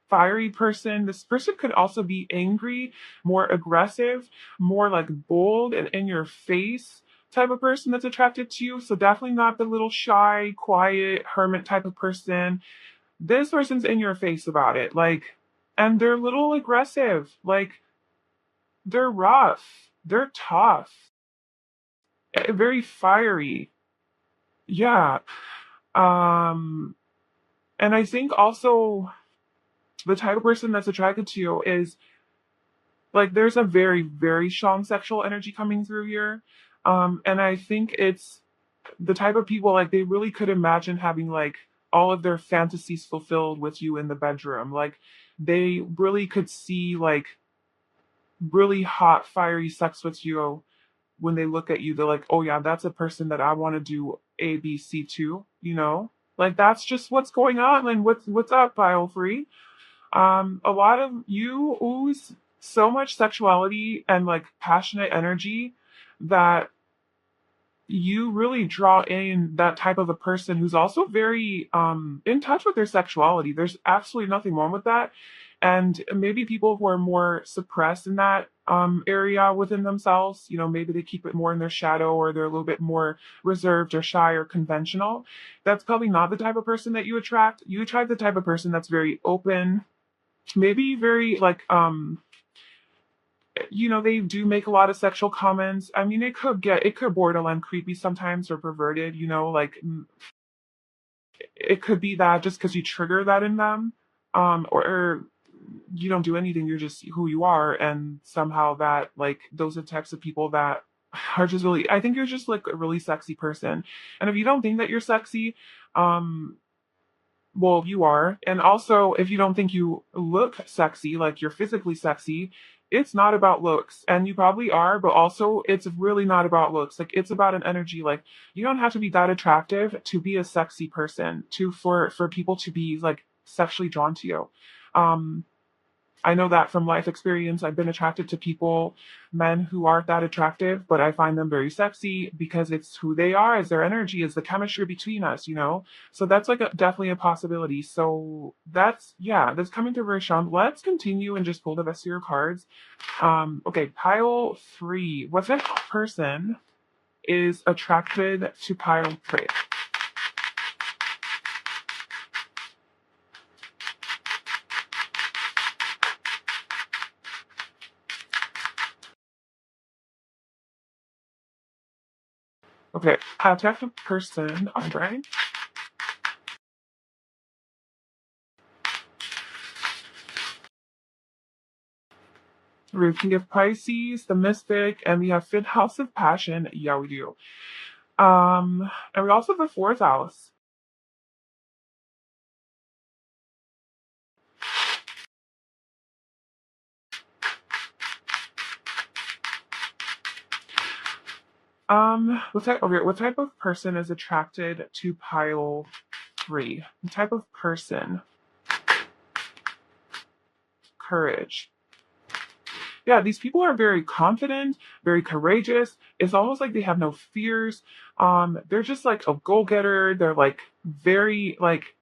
fiery person. This person could also be angry, more aggressive, more like bold and in your face type of person that's attracted to you. So definitely not the little shy, quiet, hermit type of person. This person's in your face about it. Like, and they're a little aggressive. Like, they're rough. They're tough. Very fiery. Yeah. Um, and I think also the type of person that's attracted to you is like there's a very, very strong sexual energy coming through here. And I think it's the type of people like they really could imagine having like all of their fantasies fulfilled with you in the bedroom. Like they really could see like really hot, fiery sex with you when they look at you. They're like, oh yeah, that's a person that I want to do A, B, C to, you know? Like that's just what's going on and what's up, pile free. A lot of you ooze so much sexuality and like passionate energy that you really draw in that type of a person who's also very in touch with their sexuality. There's absolutely nothing wrong with that. And maybe people who are more suppressed in that area within themselves, you know, maybe they keep it more in their shadow or they're a little bit more reserved or shy or conventional. That's probably not the type of person that you attract. You attract the type of person that's very open, maybe very like you know, they do make a lot of sexual comments. I mean, it could borderline creepy sometimes or perverted, you know, like it could be that just because you trigger that in them, or you don't do anything, you're just who you are, and somehow that like those are the types of people that are just really. I think you're just like a really sexy person, and if you don't think that you're sexy, um, well, you are. And also, if you don't think you look sexy, like you're physically sexy, it's not about looks. And you probably are, but also it's really not about looks. Like it's about an energy. Like you don't have to be that attractive to be a sexy person, to for people to be like sexually drawn to you. Um I know that from life experience. I've been attracted to people, men who aren't that attractive, but I find them very sexy because it's who they are, it's their energy, it's the chemistry between us, you know? So that's like definitely a possibility. So that's, yeah, that's coming to fruition. Let's continue and just pull the rest of your cards. Okay, pile three. What type of person is attracted to pile three? Okay, attractive person, all right. We can give Pisces, the Mystic, and we have Fifth House of Passion. Yeah, we do. And we also have the fourth house. What type of person is attracted to pile three? What type of person? Courage. Yeah, these people are very confident, very courageous. It's almost like they have no fears. They're just like a go-getter. They're like very like,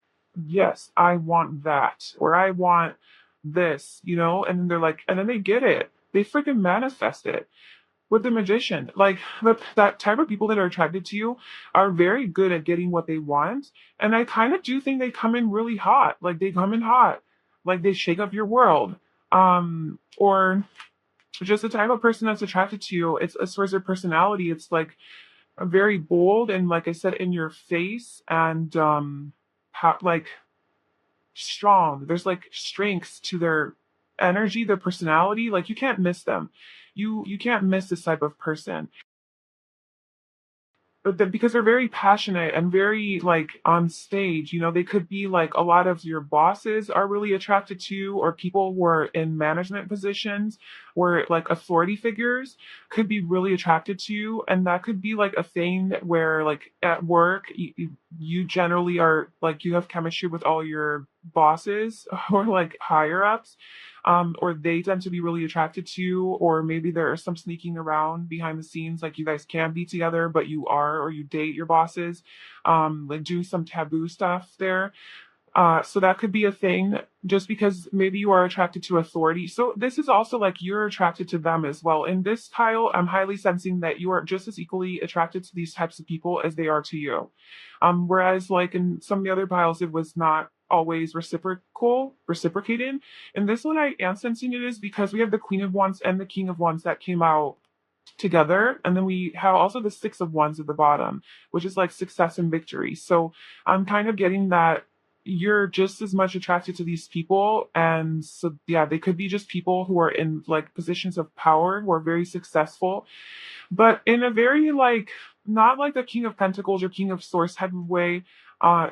yes, I want that, or I want this, you know, and then they're like, and then they get it. They freaking manifest it with the magician. Like that type of people that are attracted to you are very good at getting what they want. And I kind of do think they come in really hot. Like they come in hot. Like they shake up your world. Or just the type of person that's attracted to you. It's as far as their personality, it's like a very bold and like I said, in your face and like strong. There's like strengths to their energy, their personality. Like you can't miss them. You can't miss this type of person. But because they're very passionate and very like on stage, you know, they could be like a lot of your bosses are really attracted to you, or people who are in management positions or like authority figures could be really attracted to you. And that could be like a thing where like at work, you generally are like you have chemistry with all your bosses or like higher ups. or they tend to be really attracted to, or maybe there's some sneaking around behind the scenes, like you guys can be together, but you are, or you date your bosses, like do some taboo stuff there. So that could be a thing just because maybe you are attracted to authority. So this is also like you're attracted to them as well. In this tile, I'm highly sensing that you are just as equally attracted to these types of people as they are to you. Whereas like in some of the other piles, it was not always reciprocated. In this one, I am sensing it is because we have the Queen of Wands and the King of Wands that came out together. And then we have also the Six of Wands at the bottom, which is like success and victory. So I'm kind of getting that you're just as much attracted to these people. And so, yeah, they could be just people who are in like positions of power, who are very successful, but in a very like, not like the King of Pentacles or King of Swords type of way.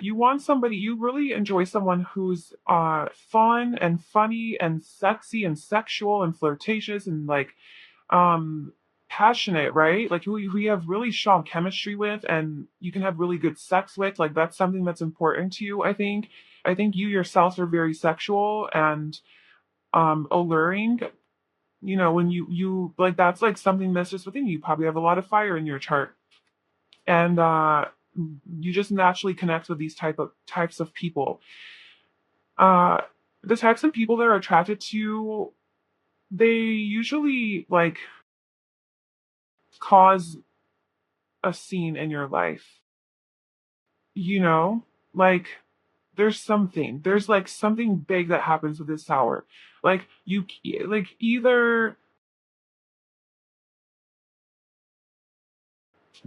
You want somebody, you really enjoy someone who's fun and funny and sexy and sexual and flirtatious and like um passionate, right? Like who you have really strong chemistry with and you can have really good sex with. Like that's something that's important to you, I think. I think you yourselves are very sexual and alluring. You know, when you like that's like something that's just within you. You probably have a lot of fire in your chart. And you just naturally connect with these types of people. Uh the types of people that are attracted to you, they usually like cause a scene in your life, you know? Like there's like something big that happens with this tower. Like like either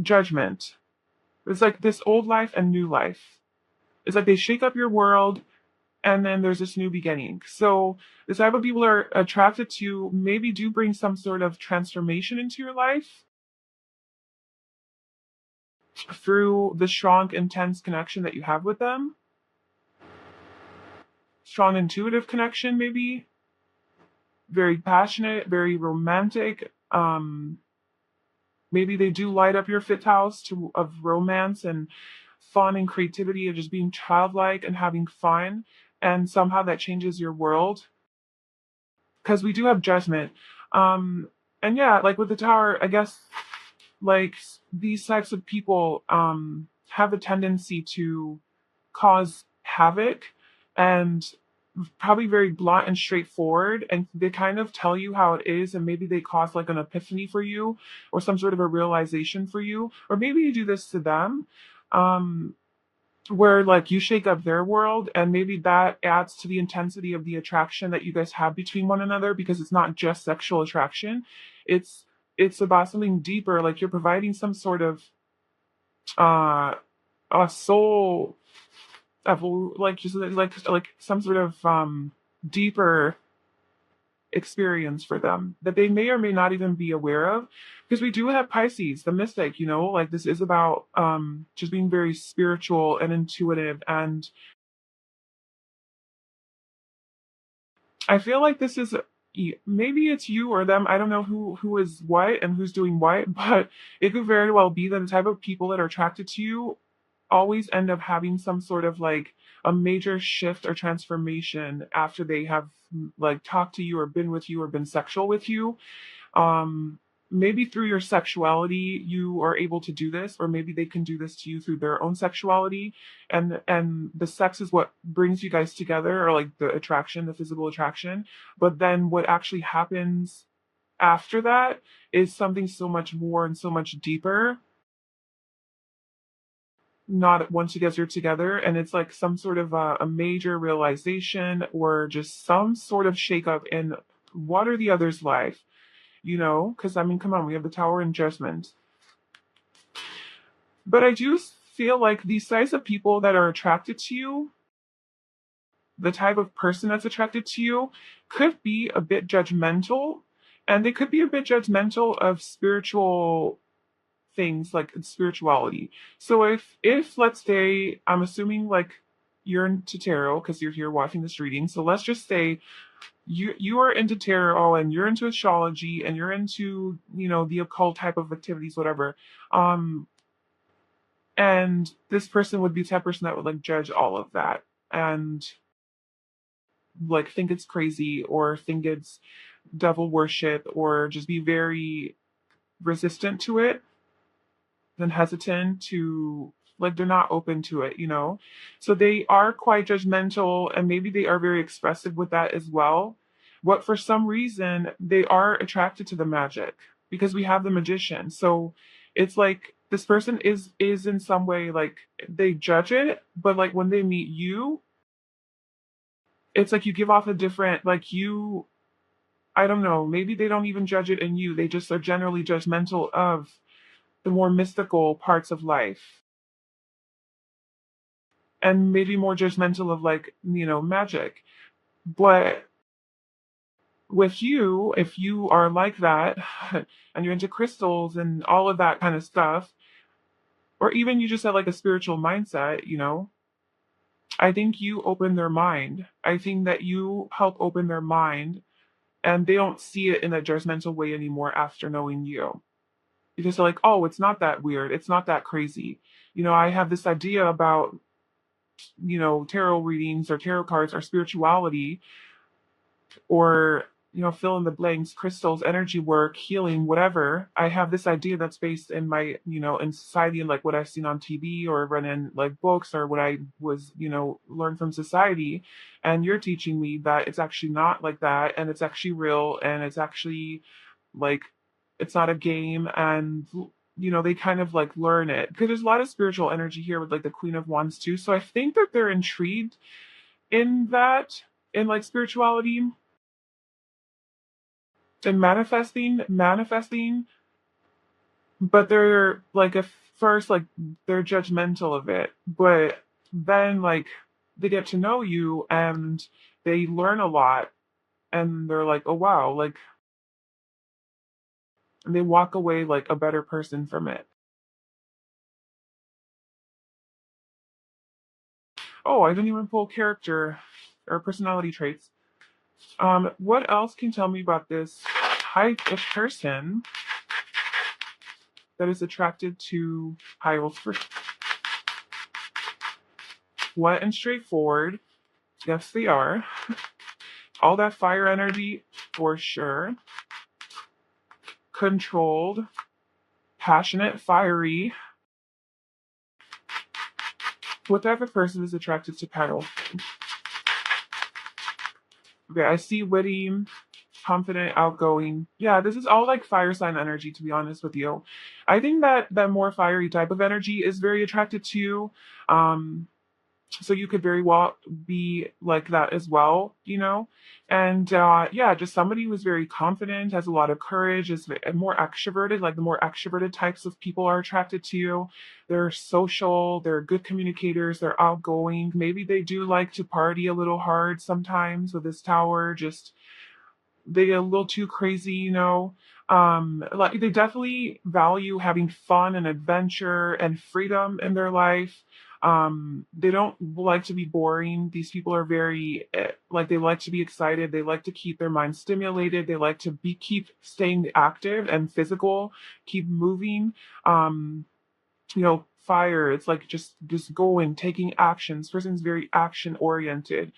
judgment. It's like this old life and new life. It's like they shake up your world and then there's this new beginning. So the type of people are attracted to maybe do bring some sort of transformation into your life through the strong, intense connection that you have with them. Strong intuitive connection, maybe very passionate, very romantic. Maybe they do light up your fifth house to of romance and fun and creativity and just being childlike and having fun. And somehow that changes your world because we do have judgment. Um, and yeah, like with the tower, I guess like these types of people have a tendency to cause havoc and probably very blunt and straightforward, and they kind of tell you how it is, and maybe they cause like an epiphany for you or some sort of a realization for you, or maybe you do this to them, um where like you shake up their world and maybe that adds to the intensity of the attraction that you guys have between one another because it's not just sexual attraction. It's about something deeper, like you're providing some sort of uh a soul like just like some sort of deeper experience for them that they may or may not even be aware of, because we do have Pisces the mystic, you know, like this is about just being very spiritual and intuitive. And I feel like this is maybe it's you or them, I don't know who is what and who's doing what, but it could very well be that the type of people that are attracted to you always end up having some sort of like a major shift or transformation after they have like talked to you or been with you or been sexual with you. um Maybe through your sexuality you are able to do this, or maybe they can do this to you through their own sexuality, and the sex is what brings you guys together, or like the attraction, the physical attraction. But then what actually happens after that is something so much more and so much deeper. Not once you guys are together, and it's like some sort of a major realization or just some sort of shakeup in one or the other's life, you know? Because I mean, come on, we have the Tower and Judgment. But I do feel like these types of people that are attracted to you, the type of person that's attracted to you, could be a bit judgmental, and they could be a bit judgmental of spiritual things like spirituality. So if let's say, I'm assuming like you're into tarot because you're here watching this reading. So let's just say you are into tarot and you're into astrology and you're into, you know, the occult type of activities, whatever. Um and this person would be the type of person that would like judge all of that. And like think it's crazy or think it's devil worship or just be very resistant to it and hesitant to, like, they're not open to it, you know? So they are quite judgmental and maybe they are very expressive with that as well. But for some reason, they are attracted to the magic because we have the magician. So it's like this person is in some way like they judge it, but like when they meet you, it's like you give off a different like you I don't know, maybe they don't even judge it in you. They just are generally judgmental of the more mystical parts of life and maybe more judgmental of like, you know, magic. But with you, if you are like that and you're into crystals and all of that kind of stuff, or even you just have like a spiritual mindset, you know, I think you open their mind. I think that you help open their mind and they don't see it in a judgmental way anymore after knowing you. Because they're like, oh, it's not that weird. It's not that crazy. You know, I have this idea about, you know, tarot readings or tarot cards or spirituality or, you know, fill in the blanks, crystals, energy work, healing, whatever. I have this idea that's based in my, you know, in society and like what I've seen on TV or read in like books or what I was, you know, learned from society. And you're teaching me that it's actually not like that and it's actually real and it's actually like it's not a game and you know they kind of like learn it because there's a lot of spiritual energy here with like the Queen of Wands too, so I think that they're intrigued in that, in like spirituality and manifesting, but they're like at first like they're judgmental of it, but then like they get to know you and they learn a lot and they're like, oh wow, like, and they walk away like a better person from it. Oh, I didn't even pull character or personality traits. What else can you tell me about this type of person that is attracted to hierophants? What and straightforward? Yes, they are. All that fire energy for sure. Controlled, passionate, fiery. What type of person is attracted to paddle? Okay, I see witty, confident, outgoing. Yeah, this is all like fire sign energy, to be honest with you. I think that that more fiery type of energy is very attracted to you. Um, so you could very well be like that as well, you know. And yeah, just somebody who's very confident, has a lot of courage, is more extroverted. Like the more extroverted types of people are attracted to you. They're social, they're good communicators, they're outgoing. Maybe they do like to party a little hard sometimes with this tower, just they get a little too crazy, you know. Like they definitely value having fun and adventure and freedom in their life. They don't like to be boring. These people are very like they like to be excited. They like to keep their mind stimulated. They like to be keep staying active and physical, keep moving. You know, fire, it's like just going, taking actions. Person's very action oriented.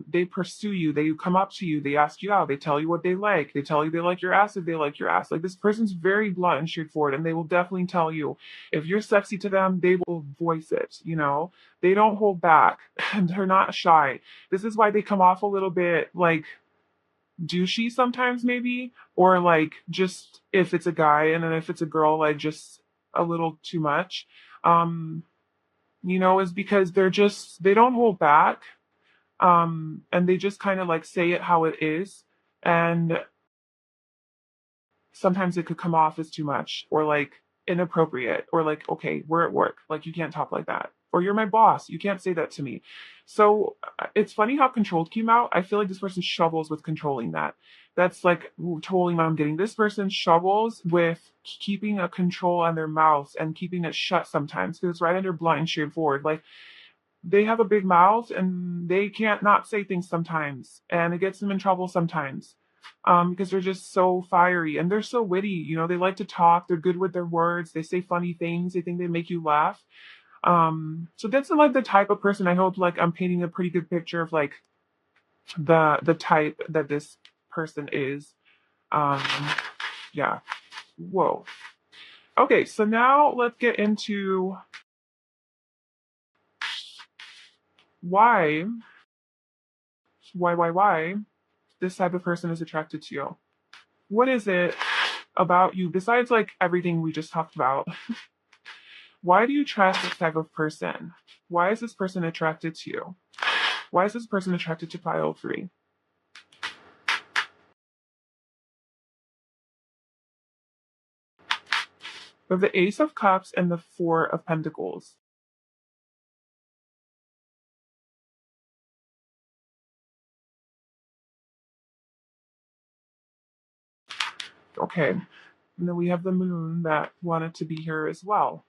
They pursue you, they come up to you, they ask you out, they tell you what they like, they tell you they like your ass if they like your ass. Like this person's very blunt and straightforward and they will definitely tell you if you're sexy to them, they will voice it, you know. They don't hold back and they're not shy. This is why they come off a little bit like douchey sometimes maybe, or like just if it's a guy and then if it's a girl like just a little too much. um you know, is because they're just they don't hold back, and they just kind of like say it how it is, and sometimes it could come off as too much or like inappropriate or like, okay, we're at work, like you can't talk like that, or you're my boss, you can't say that to me. So it's funny how controlled came out. I feel like this person struggles with controlling that. That's like totally what I'm getting. This person struggles with keeping a control on their mouth and keeping it shut sometimes because it's right under blunt and straightforward. Like they have a big mouth and they can't not say things sometimes and it gets them in trouble sometimes, because they're just so fiery and they're so witty, you know. They like to talk, they're good with their words, they say funny things, they think they make you laugh. So that's like the type of person. I hope like I'm painting a pretty good picture of like the type that this person is. Um, yeah. Whoa. Okay, so now let's get into why, why this type of person is attracted to you. What is it about you besides like everything we just talked about? Why do you trust this type of person? Why is this person attracted to you? Why is this person attracted to pile three? We have the Ace of Cups and the Four of Pentacles. Okay. And then we have the Moon that wanted to be here as well.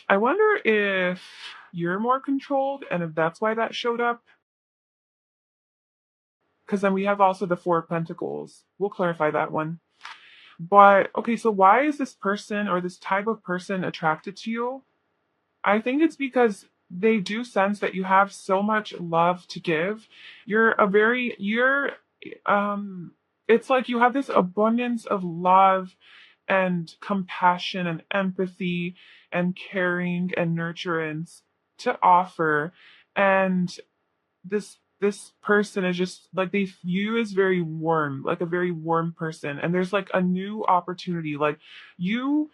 I wonder if you're more controlled and if that's why that showed up. Because then we have also the Four of Pentacles. We'll clarify that one. But okay, so why is this person or this type of person attracted to you? I think it's because they do sense that you have so much love to give. Um it's like you have this abundance of love and compassion and empathy and caring and nurturance to offer. And this person is just like they view you as very warm, like a very warm person. And there's like a new opportunity. Like you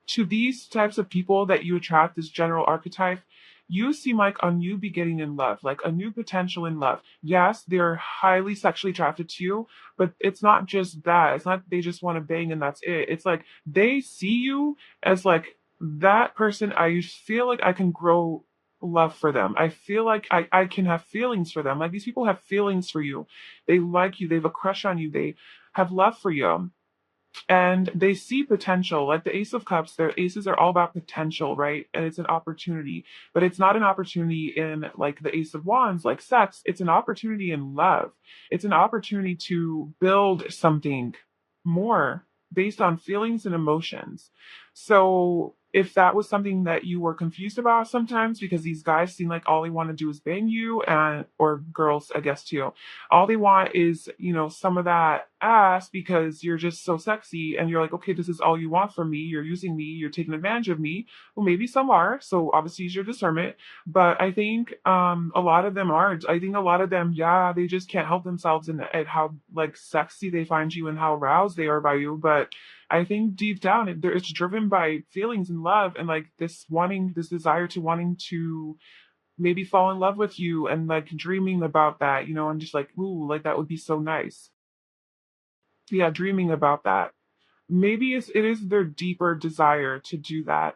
to these types of people that you attract, this general archetype, you seem like a new beginning in love, like a new potential in love. Yes, they're highly sexually attracted to you, but it's not just that. It's not they just want to bang and that's it. It's like they see you as like that person. I feel like I can grow love for them. I feel like I can have feelings for them. Like these people have feelings for you. They like you. They have a crush on you. They have love for you and they see potential like the Ace of Cups. Their aces are all about potential, right? And it's an opportunity, but it's not an opportunity in like the Ace of Wands like sex. It's an opportunity in love. It's an opportunity to build something more based on feelings and emotions. So if that was something that you were confused about sometimes because these guys seem like all they want to do is bang you, and or girls I guess too, all they want is, some of that ass because you're just so sexy and you're like, okay, this is all you want from me. You're using me. You're taking advantage of me. Well, maybe some are. So obviously use your discernment. But I think a lot of them aren't. I think a lot of them, yeah, they just can't help themselves in at how like sexy they find you and how aroused they are by you. But I think deep down it's driven by feelings and love and like this desire to wanting to maybe fall in love with you and like dreaming about that, and just like, ooh, like that would be so nice. Yeah, dreaming about that. Maybe it is their deeper desire to do that.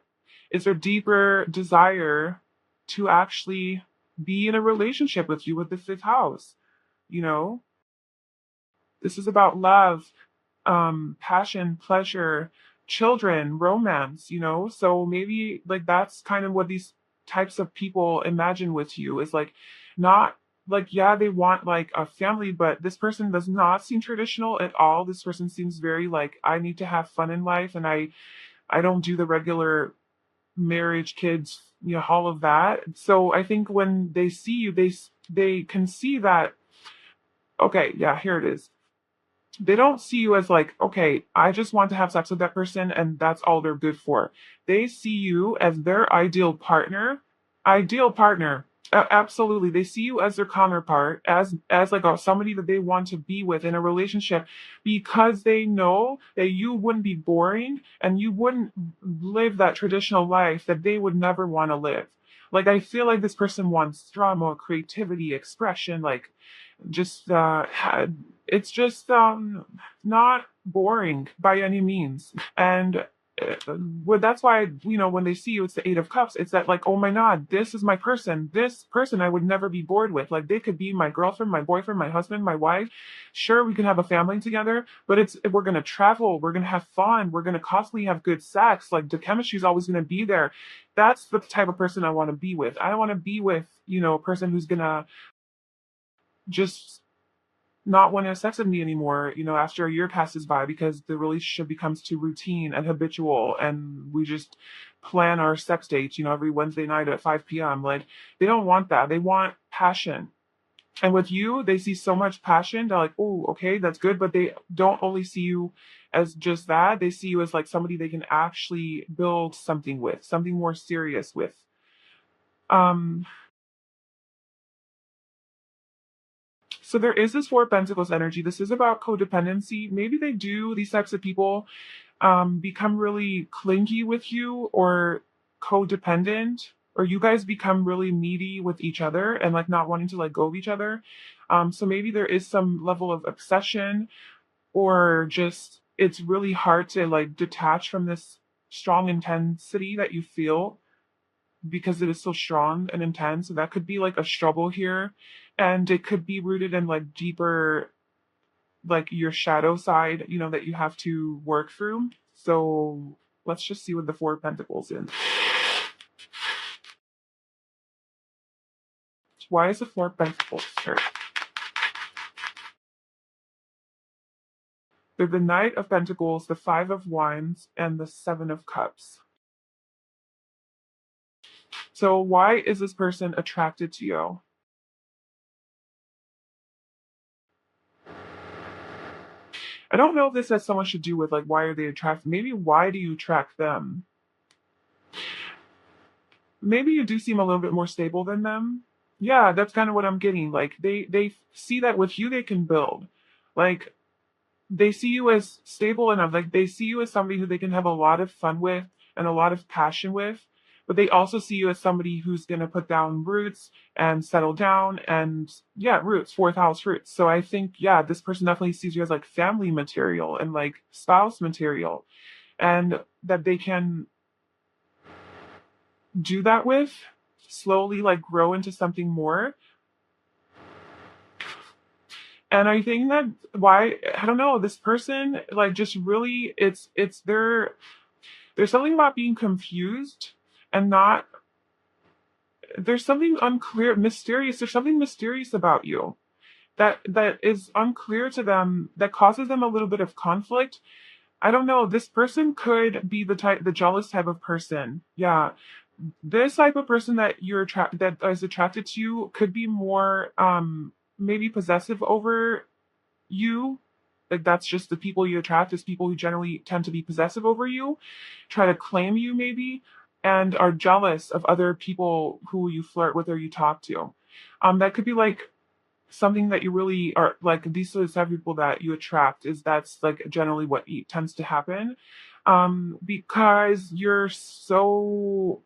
It's their deeper desire to actually be in a relationship with you with the fifth house. You know, this is about love, passion, pleasure, children, romance, So maybe like that's kind of what these types of people imagine with you is like not like, yeah, they want like a family, but this person does not seem traditional at all. This person seems very like, I need to have fun in life and I don't do the regular marriage, kids, all of that. So I think when they see you, they can see that, okay, yeah, here it is. They don't see you as like, okay, I just want to have sex with that person and that's all they're good for. They see you as their ideal partner. Ideal partner. Absolutely. They see you as their counterpart, as like somebody that they want to be with in a relationship because they know that you wouldn't be boring and you wouldn't live that traditional life that they would never want to live. Like I feel like this person wants drama, creativity, expression, like just it's just not boring by any means. And well, that's why when they see you, it's the Eight of Cups. It's that like, oh my god, this is my person. This person I would never be bored with. Like they could be my girlfriend, my boyfriend, my husband, my wife. Sure, we can have a family together, but it's we're gonna travel, we're gonna have fun, we're gonna constantly have good sex. Like the chemistry is always gonna be there. That's the type of person I want to be with. I don't want to be with a person who's gonna just not want to have sex with me anymore, after a year passes by because the relationship becomes too routine and habitual and we just plan our sex dates, every Wednesday night at 5 p.m. Like, they don't want that. They want passion. And with you, they see so much passion. They're like, oh, okay, that's good. But they don't only see you as just that. They see you as like somebody they can actually build something with, something more serious with. Um, so there is this Four of Pentacles energy. This is about codependency. Maybe they do, these types of people become really clingy with you or codependent, or you guys become really needy with each other and like not wanting to let go of each other. So maybe there is some level of obsession, or just it's really hard to like detach from this strong intensity that you feel because it is so strong and intense. So that could be like a struggle here. And it could be rooted in like deeper, like your shadow side, that you have to work through. So let's just see what the Four of Pentacles is. Why is the Four of Pentacles here? They're the Knight of Pentacles, the Five of Wands, and the Seven of Cups. So why is this person attracted to you? I don't know if this has so much to do with like why are they attracted. Maybe why do you attract them? Maybe you do seem a little bit more stable than them. Yeah, that's kind of what I'm getting. Like they see that with you they can build. Like they see you as stable enough. Like they see you as somebody who they can have a lot of fun with and a lot of passion with. But they also see you as somebody who's going to put down roots and settle down and, yeah, roots, fourth house roots. So I think, yeah, this person definitely sees you as like family material and like spouse material, and that they can do that with, slowly like grow into something more. And I think that why, I don't know, this person like just really, it's there's something about being confused and not, there's something unclear, mysterious. There's something mysterious about you that is unclear to them, that causes them a little bit of conflict. I don't know. This person could be the jealous type of person. Yeah, this type of person that that is attracted to you could be more maybe possessive over you. Like that's just the people you attract, is people who generally tend to be possessive over you, try to claim you maybe, and are jealous of other people who you flirt with or you talk to. That could be like something that you really are like, these are the type of people that you attract, is that's like generally what tends to happen. Because you're so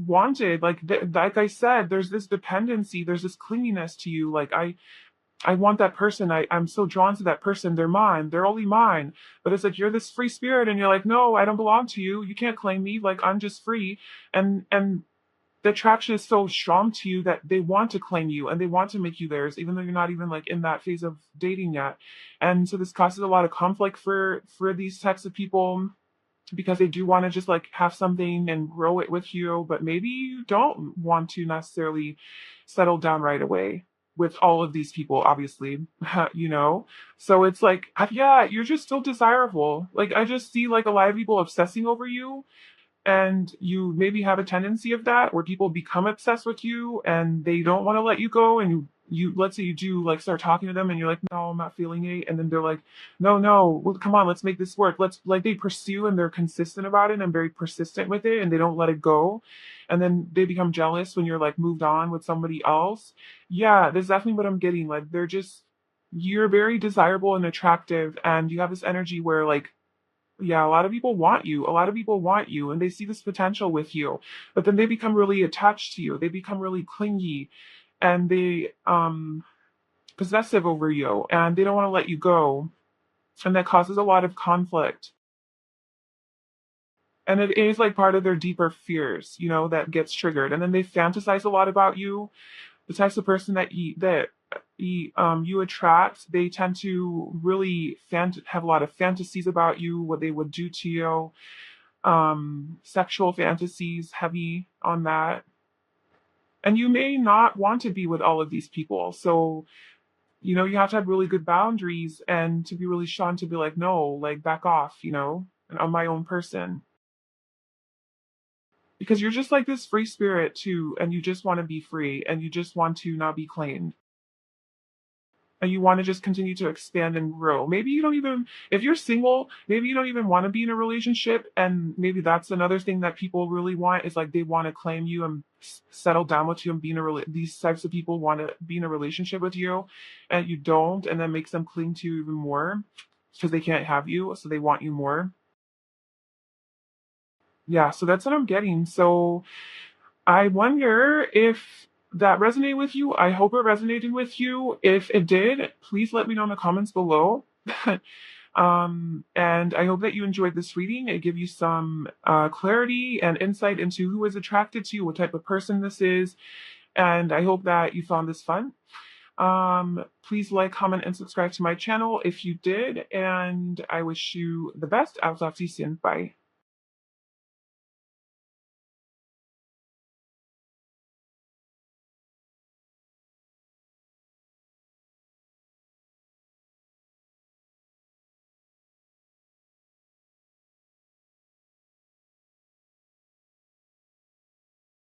wanted, like like I said, there's this dependency, there's this clinginess to you. Like I want that person. I'm so drawn to that person. They're mine. They're only mine. But it's like you're this free spirit and you're like, no, I don't belong to you. You can't claim me. Like I'm just free. And the attraction is so strong to you that they want to claim you and they want to make you theirs, even though you're not even like in that phase of dating yet. And so this causes a lot of conflict for these types of people, because they do want to just like have something and grow it with you, but maybe you don't want to necessarily settle down right away with all of these people, obviously, you know? So it's like, yeah, you're just still desirable. Like, I just see like a lot of people obsessing over you, and you maybe have a tendency of that where people become obsessed with you and they don't want to let you go, and you let's say you do like start talking to them and you're like, no, I'm not feeling it, and then they're like, no, well, come on, let's make this work, let's, like, they pursue and they're consistent about it and very persistent with it and they don't let it go, and then they become jealous when you're like moved on with somebody else. Yeah, that's definitely what I'm getting. Like they're just, you're very desirable and attractive, and you have this energy where like, yeah, a lot of people want you. A lot of people want you and they see this potential with you. But then they become really attached to you. They become really clingy and they possessive over you and they don't want to let you go. And that causes a lot of conflict. And it is like part of their deeper fears, that gets triggered. And then they fantasize a lot about you. The types of person you attract, they tend to really have a lot of fantasies about you, what they would do to you, sexual fantasies, heavy on that. And you may not want to be with all of these people. So, you have to have really good boundaries and to be really strong to be like, no, like back off, and I'm my own person. because you're just like this free spirit too, and you just want to be free and you just want to not be claimed. And you want to just continue to expand and grow. Maybe you don't even, if you're single, maybe you don't even want to be in a relationship. And maybe that's another thing that people really want is like they want to claim you and settle down with you and be in these types of people want to be in a relationship with you and you don't. And that makes them cling to you even more because they can't have you. So they want you more. Yeah. So that's what I'm getting. So I wonder if that resonated with you. I hope it resonated with you. If it did, please let me know in the comments below. And I hope that you enjoyed this reading. It gave you some clarity and insight into who is attracted to you, what type of person this is, and I hope that you found this fun. Please like, comment, and subscribe to my channel if you did, and I wish you the best. I'll talk to you soon. Bye.